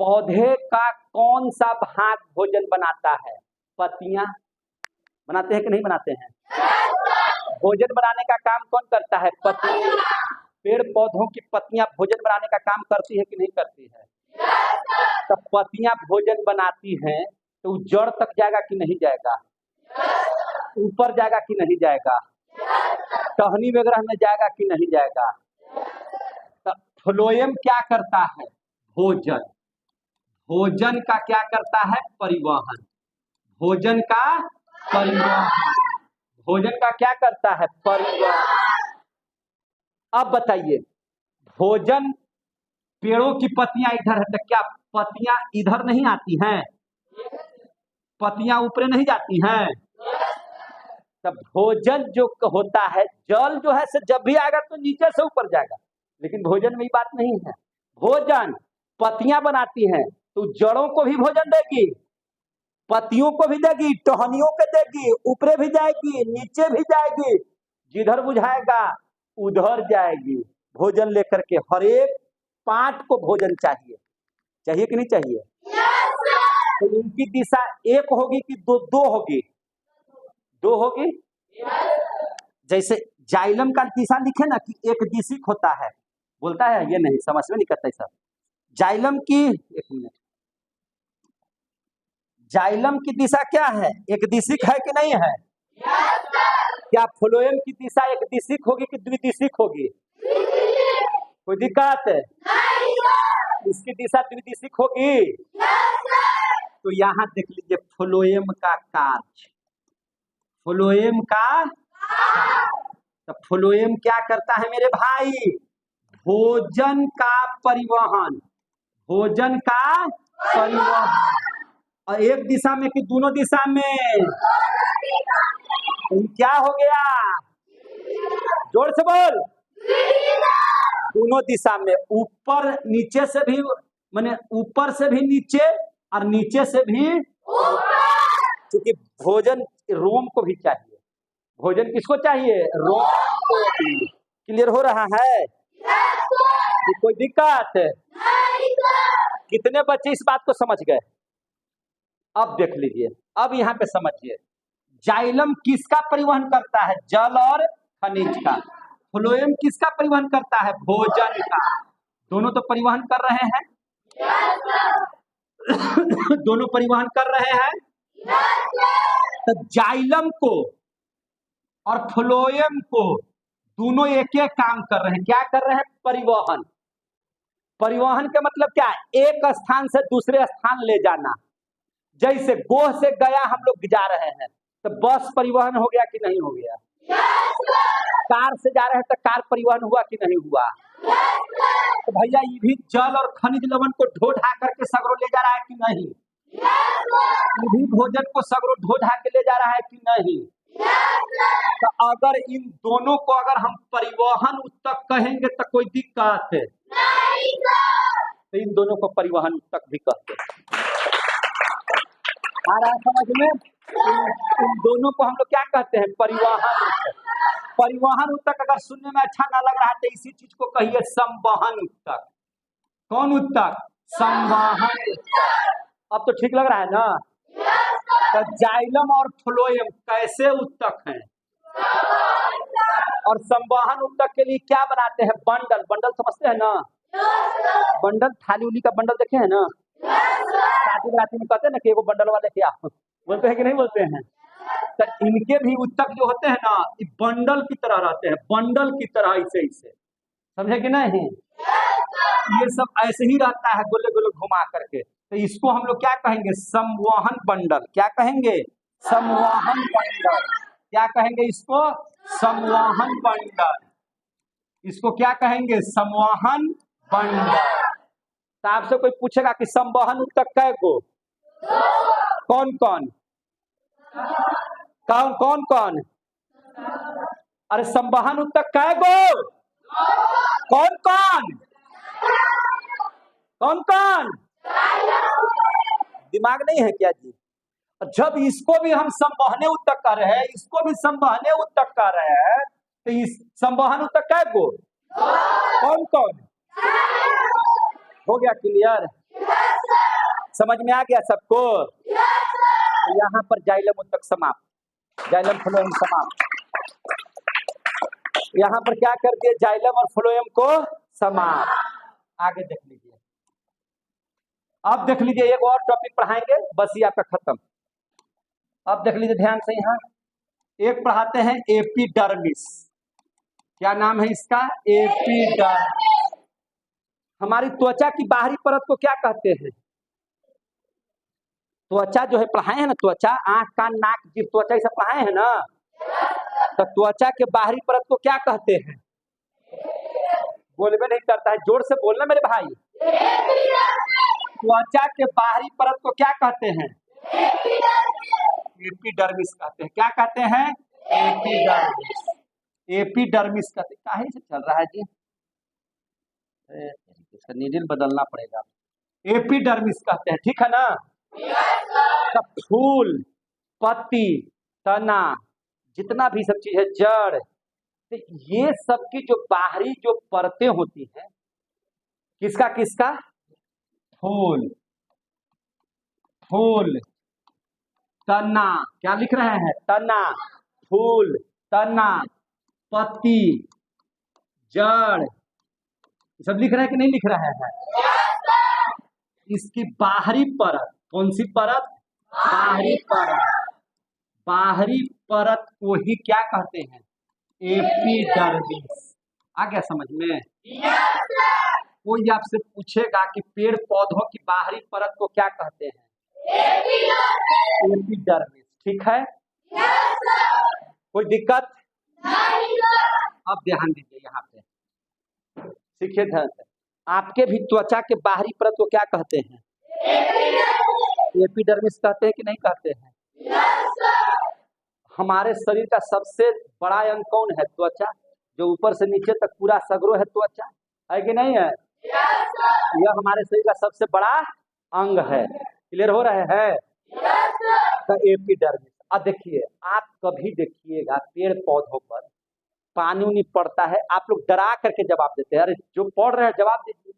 पौधे का कौन सा भाग भोजन बनाता है? पत्तियां बनाते हैं कि नहीं बनाते हैं? भोजन बनाने का काम कौन करता है? पत्तियां। पेड़ पौधों की पत्तियां भोजन बनाने का काम करती है कि नहीं करती है? तो पत्तियां भोजन बनाती हैं तो जड़ तक जाएगा कि नहीं जाएगा? ऊपर जाएगा कि नहीं जाएगा? टहनी वगैरह में जाएगा कि नहीं जाएगा? तो फ्लोएम क्या करता है? भोजन। भोजन का क्या करता है? परिवहन। भोजन का परिवहन। भोजन का क्या करता है? परिवहन। अब बताइए, भोजन, पेड़ों की पत्तियां इधर है तो क्या पत्तियां इधर नहीं आती हैं? पत्तियां ऊपर नहीं जाती हैं? तब भोजन जो होता है, जल जो है से जब भी आएगा तो नीचे से ऊपर जाएगा, लेकिन भोजन में ये बात नहीं है। भोजन पत्तियां बनाती हैं तो जड़ों को भी भोजन देगी, पत्तियों को भी देगी, टहनियों को देगी, ऊपर भी जाएगी, नीचे भी जाएगी, जिधर बुझाएगा उधर जाएगी भोजन लेकर के। हर एक पार्ट को भोजन चाहिए, चाहिए कि नहीं चाहिए? तो इनकी दिशा एक होगी कि दो होगी? दो होगी। जैसे जाइलम का दिशा लिखे ना कि एक दिशिक होता है, बोलता है ये नहीं, समझ में नहीं करता सब। जाइलम की, एक मिनट, जाइलम की दिशा क्या है, एक दिशिक है कि नहीं है? क्या फ्लोएम की दिशा एक दिशिक होगी कि द्विदिशिक होगी? कोई दिक्कत है? इसकी दिशा द्विदिशिक होगी। तो यहाँ देख लीजिए फ्लोएम का कार्य, फ्लोएम का, तो फ्लोएम क्या करता है मेरे भाई? भोजन का परिवहन, भोजन का परिवहन, और एक दिशा में कि दोनों दिशा में? तो क्या हो गया, जोर से बोल। दोनों दिशा में, ऊपर नीचे से भी, माने ऊपर से भी नीचे और नीचे से भी क्योंकि भोजन रोम को भी चाहिए। भोजन किसको चाहिए? रोम को भी। क्लियर हो रहा है? कोई दिक्कत? कितने बच्चे इस बात को समझ गए? अब देख लीजिए, अब यहाँ पे समझिए, जाइलम किसका परिवहन करता है? जल और खनिज का। फ्लोएम किसका परिवहन करता है? भोजन का। दोनों तो परिवहन कर रहे हैं। दोनों परिवहन कर रहे हैं। तो जाइलम को और फ्लोएम को दोनों एक एक काम कर रहे हैं। क्या कर रहे हैं? परिवहन। परिवहन का मतलब क्या है? एक स्थान से दूसरे स्थान ले जाना। जैसे गोह से गया हम लोग जा रहे हैं, तो बस परिवहन हो गया कि नहीं हो गया? कार से जा रहे हैं तो कार परिवहन हुआ कि नहीं हुआ? तो भैया ये भी जल और खनिज लवण को ढो ढा करके सगरो ले जा रहा है कि नहीं? ये भी भोजन को सगरो ढो ढा के ले जा रहा है कि नहीं? तो अगर इन दोनों को अगर हम परिवहन उत्तक कहेंगे तो कोई दिक्कत है? तो इन दोनों को परिवहन उत्तक भी कहते हैं। आ रहा है समझ में? इन दोनों को हम लोग क्या कहते हैं? परिवहन उत्तक। परिवहन उत्तक अगर सुनने में अच्छा ना लग रहा है तो इसी चीज को कहिए संवहन उत्तक। कौन उत्तक? संवहन उत्तक। अब तो ठीक लग रहा है ना? तो जाइलम और फ्लोएम कैसे उत्तक हैं? और संवहन उत्तक के लिए क्या बनाते हैं? बंडल। बंडल समझते हैं ना? बंडल, थाली उली का बंडल देखे हैं ना? शादी बराती में कहते हैं ना कि एगो बंडल वाले क्या बोलते हैं कि नहीं बोलते हैं? तो इनके भी उत्तक जो होते हैं ना, ये बंडल की तरह रहते हैं। बंडल की तरह ऐसे ऐसे, समझे कि नहीं? ये सब ऐसे ही रहता है गोले गोले घुमा करके। तो इसको हम लोग क्या कहेंगे? संवहन बंडल। क्या कहेंगे? संवहन बंडल। क्या कहेंगे इसको? संवहन बंडल। इसको क्या कहेंगे? संवहन बंडल। तो आपसे कोई पूछेगा कि संवहन उत्तक कै गो? कौन कौन? कौन कौन कौन? अरे संवहन उत्तक कै गो? कौन कौन? कौन कौन? दिमाग नहीं है क्या जी? जब इसको भी हम संवहने उत्तक कर रहे हैं, इसको भी संवहने उत्तक कर रहे हैं, तो इस संवहन उत्तक कै गो? कौन कौन? हो गया क्लियर? समझ में आ गया सबको? तो यहाँ पर जाइलम उत्तक समाप्त, जाइलम फ्लोएम समाप्त। यहाँ पर क्या कर दिए? जाइलम और फ्लोएम को समाप्त। आगे देख लीजिए। अब देख लीजिए, एक और टॉपिक पढ़ाएंगे, बस ये आपका खत्म। अब देख लीजिए ध्यान से, यहाँ एक पढ़ाते हैं एपिडर्मिस। क्या नाम है इसका? एपिडर्मिस। हमारी त्वचा की बाहरी परत को क्या कहते हैं? त्वचा जो है पढ़ाए हैं ना, त्वचा, आंख कान नाक जीभ त्वचा, ये सब पढ़ाए हैं ना? तो त्वचा के बाहरी परत को क्या कहते हैं? बोलबे नहीं करता है, जोर से बोलना मेरे भाई। त्वचा के बाहरी परत को क्या कहते हैं? एपिडर्मिस कहते हैं। क्या कहते हैं? एपिडर्मिस। एपिडर्मिस कहते हैं। काहे से चल रहा है जी? इसका नीडल बदलना पड़ेगा। एपिडर्मिस कहते हैं, ठीक है ना? तो फूल, पत्ती, तना, जितना भी सब चीज है, जड़, तो ये सब की जो बाहरी जो परतें होती हैं, किसका किसका? फूल, फूल, तना, क्या लिख रहे हैं? तना, फूल, तना, पत्ती, जड़, सब लिख रहे हैं कि नहीं लिख रहे हैं? इसकी बाहरी परत, कौन सी परत? बाहरी परत। बाहरी परत को ही क्या कहते हैं? एपिडर्मिस। आ गया समझ में? कोई आपसे पूछेगा कि पेड़ पौधों की बाहरी परत को क्या कहते हैं? एपिडर्मिस। ठीक है, कोई दिक्कत? अब ध्यान दीजिए यहाँ पे, सीखिए ध्यान से। आपके भी त्वचा के बाहरी परत को क्या कहते हैं? एपिडर्मिस कहते हैं कि नहीं कहते हैं? हमारे शरीर का सबसे बड़ा अंग कौन है? त्वचा। जो ऊपर से नीचे तक पूरा सगरो है त्वचा, है कि नहीं है? यह हमारे शरीर का सबसे बड़ा अंग है। क्लियर हो रहे हैं? तो एपिडर्मिस। अब देखिए, आप कभी देखिएगा पेड़ पौधों पर पानी उनी पड़ता है, आप लोग डरा करके जवाब देते हैं, अरे जो पढ़ रहे हैं जवाब दीजिए।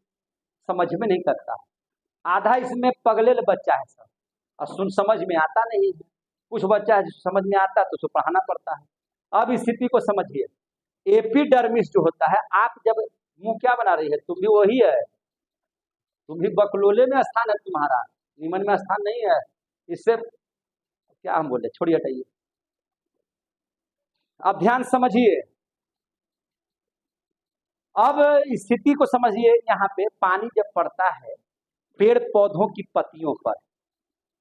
समझ में नहीं करता, आधा इसमें पगलेल बच्चा है सब, और समझ में आता नहीं है। कुछ बच्चा है जो समझ में आता है तो उसको पढ़ाना पड़ता है। अब स्थिति को समझिए। एपिडर्मिस जो होता है, आप जब मुंह क्या बना रही है, तुम भी वही है, तुम भी बकलोले में स्थान है तुम्हारा, निमन में स्थान नहीं है। इससे क्या हम बोले, छोड़िए हटाइए। अब ध्यान समझिए, अब स्थिति को समझिए। यहाँ पे पानी जब पड़ता है पेड़ पौधों की पत्तियों पर,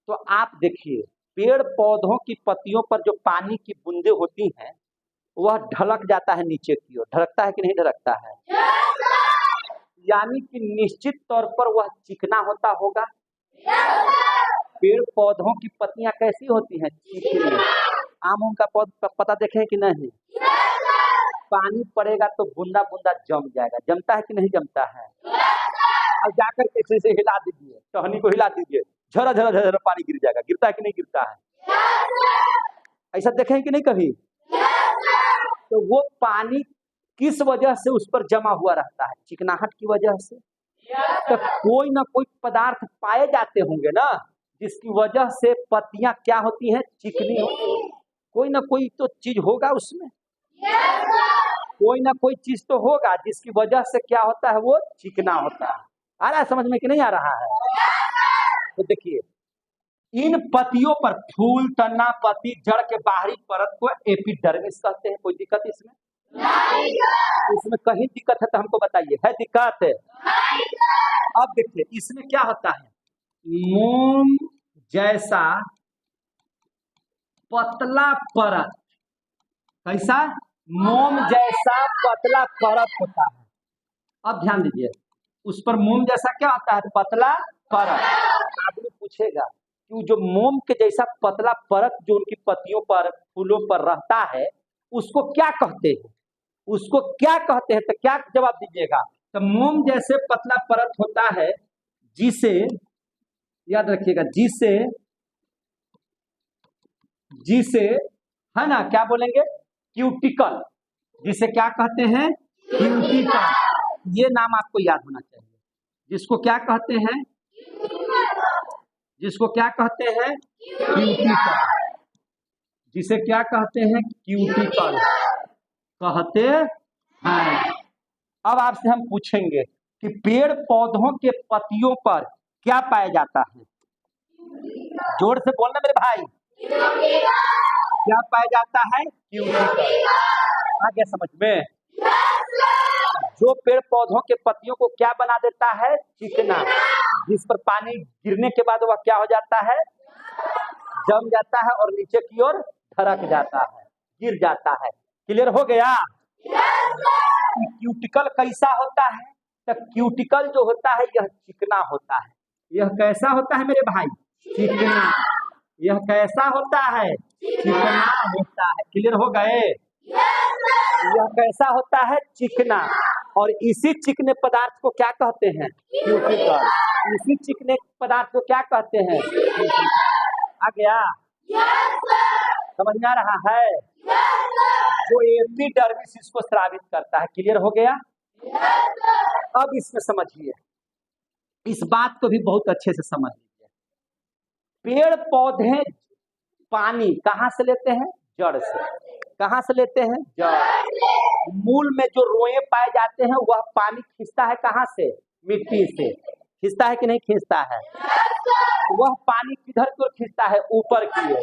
तो आप देखिए पेड़ पौधों की पत्तियों पर जो पानी की बूंदे होती हैं वह ढलक जाता है नीचे की ओर। ढलकता है कि नहीं ढलकता है? यानी कि निश्चित तौर पर वह चिकना होता होगा। पेड़ पौधों की पत्तियां कैसी होती हैं? चिकनी। आम उम का पता देखे कि नहीं? पानी पड़ेगा तो बूंदा बूंदा जम जाएगा। जमता है कि नहीं जमता है? अब जाकर कैसे से हिला दीजिए, टहनी को हिला दीजिए, झरा झरा झरा पानी गिर जाएगा। गिरता है कि नहीं गिरता है? ऐसा देखे हैं कि नहीं कभी? तो वो पानी किस वजह से उस पर जमा हुआ रहता है? चिकनाहट की वजह से। तो कोई ना कोई पदार्थ पाए जाते होंगे ना, जिसकी वजह से पत्तियां क्या होती हैं? चिकनी होती हैं। कोई ना कोई तो चीज होगा उसमें, कोई ना कोई चीज तो होगा जिसकी वजह से क्या होता है? वो चिकना होता है। आ रहा है समझ में कि नहीं आ रहा है? तो देखिए, इन पत्तियों पर, फूल, तना, पत्ती, जड़ के बाहरी परत को एपिडर्मिस कहते हैं। कोई दिक्कत इसमें? इसमें कहीं दिक्कत है तो हमको बताइए, है दिक्कत? अब देखिए इसमें क्या होता है, मोम जैसा पतला परत। कैसा? मोम जैसा पतला परत होता है। अब ध्यान दीजिए, उस पर मोम जैसा क्या होता है? पतला परत। आदमी पूछेगा कि जो मोम के जैसा पतला परत जो उनकी पत्तियों पर, फूलों पर रहता है, उसको क्या कहते हैं? उसको क्या कहते हैं? तो क्या जवाब दीजिएगा? तो मोम जैसे पतला परत होता है जिसे, याद रखिएगा, जिसे जिसे है ना, क्या बोलेंगे? क्यूटिकल। जिसे क्या कहते हैं? क्यूटिकल। ये नाम आपको याद होना चाहिए। जिसको क्या कहते हैं? जिसको क्या कहते हैं? क्यूटिकल। जिसे क्या कहते हैं? क्यूटिकल कहते हैं। अब आपसे हम पूछेंगे कि पेड़ पौधों के पत्तियों पर क्या पाया जाता है? जोर से बोलना मेरे भाई। क्या पाया जाता है? क्यूटिकल। आ गया समझ में? जो पेड़ पौधों के पत्तियों को क्या बना देता है? चिकना। जिस पर पानी गिरने के बाद वह क्या हो जाता है? जम जाता है और नीचे की ओर धड़क जाता है, गिर जाता है। क्लियर हो गया? क्यूटिकल कैसा होता है? तो क्यूटिकल जो होता है यह चिकना होता है। यह कैसा होता है मेरे भाई? चिकना। यह कैसा होता है? चिकना होता है। क्लियर हो गए? यह कैसा होता है? चिकना। और इसी चिकने पदार्थ को क्या कहते हैं? क्यूटिकल। इसी चिकने पदार्थ को क्या कहते हैं? आ गया? समझ में आ रहा है? जो एपिडर्मिस इसको स्रावित करता है। क्लियर हो गया? अब इसमें समझिए, इस बात को भी बहुत अच्छे से समझ लीजिए। पेड़ पौधे पानी कहाँ से लेते हैं? जड़ से। कहाँ से लेते हैं? जड़। मूल में जो रोए पाए जाते हैं वह पानी खींचता है कहाँ से? मिट्टी से। खींचता है कि नहीं खींचता है? वह पानी किधर की ओर खींचता है, ऊपर की ओर।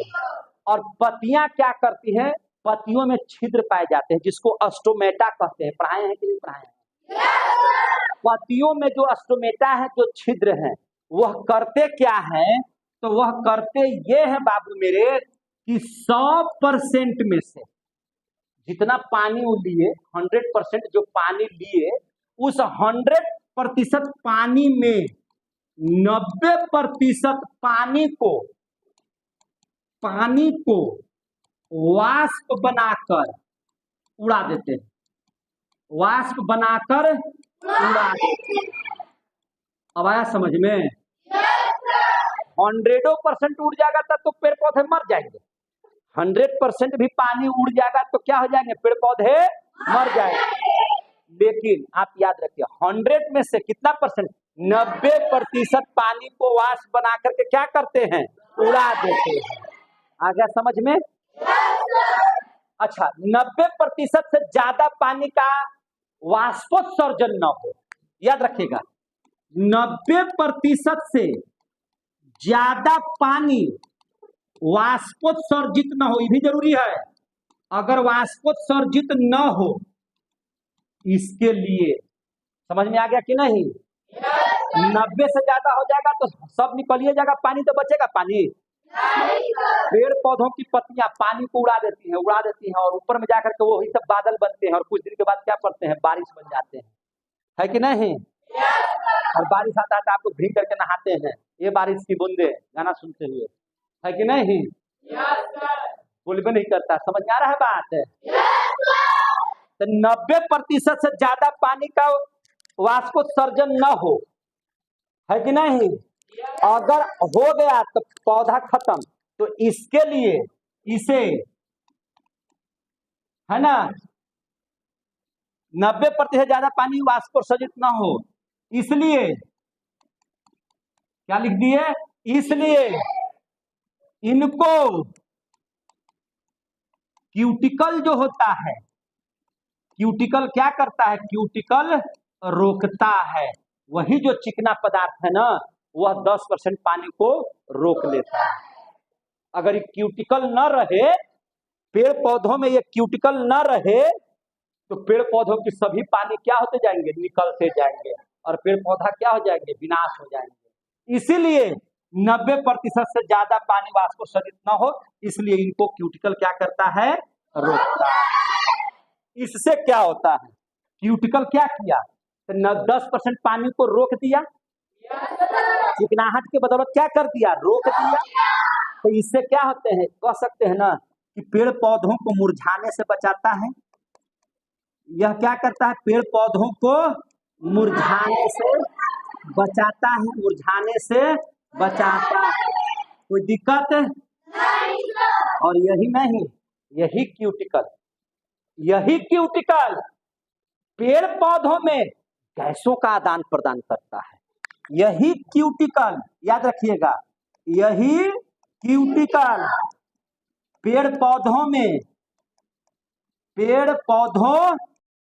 और पत्तियां क्या करती हैं, पत्तियों में छिद्र पाए जाते हैं जिसको अस्टोमेटा कहते हैं। पढ़ाए हैं कि नहीं पढ़ाए हैं? पत्तियों में जो अस्टोमेटा है, जो छिद्र हैं, वह करते क्या है, तो वह करते ये है बाबू मेरे कि 100% में से जितना पानी वो लिए, 100% जो पानी लिए, उस 100% पानी में 90% पानी को वाष्प बनाकर उड़ा देते हैं, वाष्प बनाकर उड़ा देते हैं। अब आया समझ में? 100% उड़ जाएगा तब तो पेड़ पौधे मर जाएंगे। 100% भी पानी उड़ जाएगा तो क्या हो जाएंगे, पेड़ पौधे मर जाएंगे। लेकिन आप याद रखिए, 100 में से कितना परसेंट, 90% पानी को वाष्प बना करके क्या करते हैं, उड़ा देते हैं। आ गया समझ में? अच्छा, 90% से ज्यादा पानी का वाष्पोत्सर्जन न हो, याद रखिएगा, 90% से ज्यादा पानी वाष्पोत्सर्जित न हो, ये भी जरूरी है। अगर वाष्पोत्सर्जित न हो, इसके लिए समझ में आ गया कि नहीं? 90 से ज्यादा हो जाएगा तो सब निकलिए जाएगा, पानी तो बचेगा पानी? पेड़ पौधों की पत्तियां पानी को उड़ा देती हैं और ऊपर में जाकर के वही सब बादल बनते हैं और कुछ दिन के बाद क्या पड़ते हैं, बारिश बन जाते हैं, है कि नहीं? और बारिश आता है तो आप लोग भीग करके नहाते हैं, ये बारिश की बूंदे, गाना सुनते हुए, है कि नहीं? बोल भी नहीं करता। समझ में आ रहा है बात? तो 90% से ज्यादा पानी का वाष्पोत्सर्जन न हो, है कि नहीं? अगर हो गया तो पौधा खत्म। तो इसके लिए इसे, है ना, 90% ज्यादा पानी वाष्पोत्सर्जित न हो, इसलिए क्या लिख दिए, इसलिए इनको क्यूटिकल जो होता है, क्यूटिकल क्या करता है, क्यूटिकल रोकता है। वही जो चिकना पदार्थ है ना, वह 10% पानी को रोक लेता है। अगर ये क्यूटिकल न रहे, पेड़ पौधों में ये क्यूटिकल न रहे, तो पेड़ पौधों की सभी पानी क्या होते जाएंगे, निकलते जाएंगे और पेड़ पौधा क्या हो जाएंगे, विनाश हो जाएंगे। इसीलिए 90% से ज्यादा पानी वाष्पोत्सर्जित न हो, इसलिए इनको क्यूटिकल क्या करता है, रोकता है। इससे क्या होता है, क्यूटिकल क्या किया, तो 10% पानी को रोक दिया, चिकनाहट के बदौलत क्या कर दिया, रोक दिया। तो इससे क्या होते हैं, कह सकते हैं ना कि पेड़ पौधों को मुरझाने से बचाता है। यह क्या करता है, पेड़ पौधों को मुरझाने से बचाता है, मुरझाने से बचाता है। कोई दिक्कत नहीं। और यही नहीं, यही क्यूटिकल पेड़ पौधों में गैसों का आदान प्रदान करता है। यही क्यूटिकल, याद रखिएगा, यही क्यूटिकल पेड़ पौधों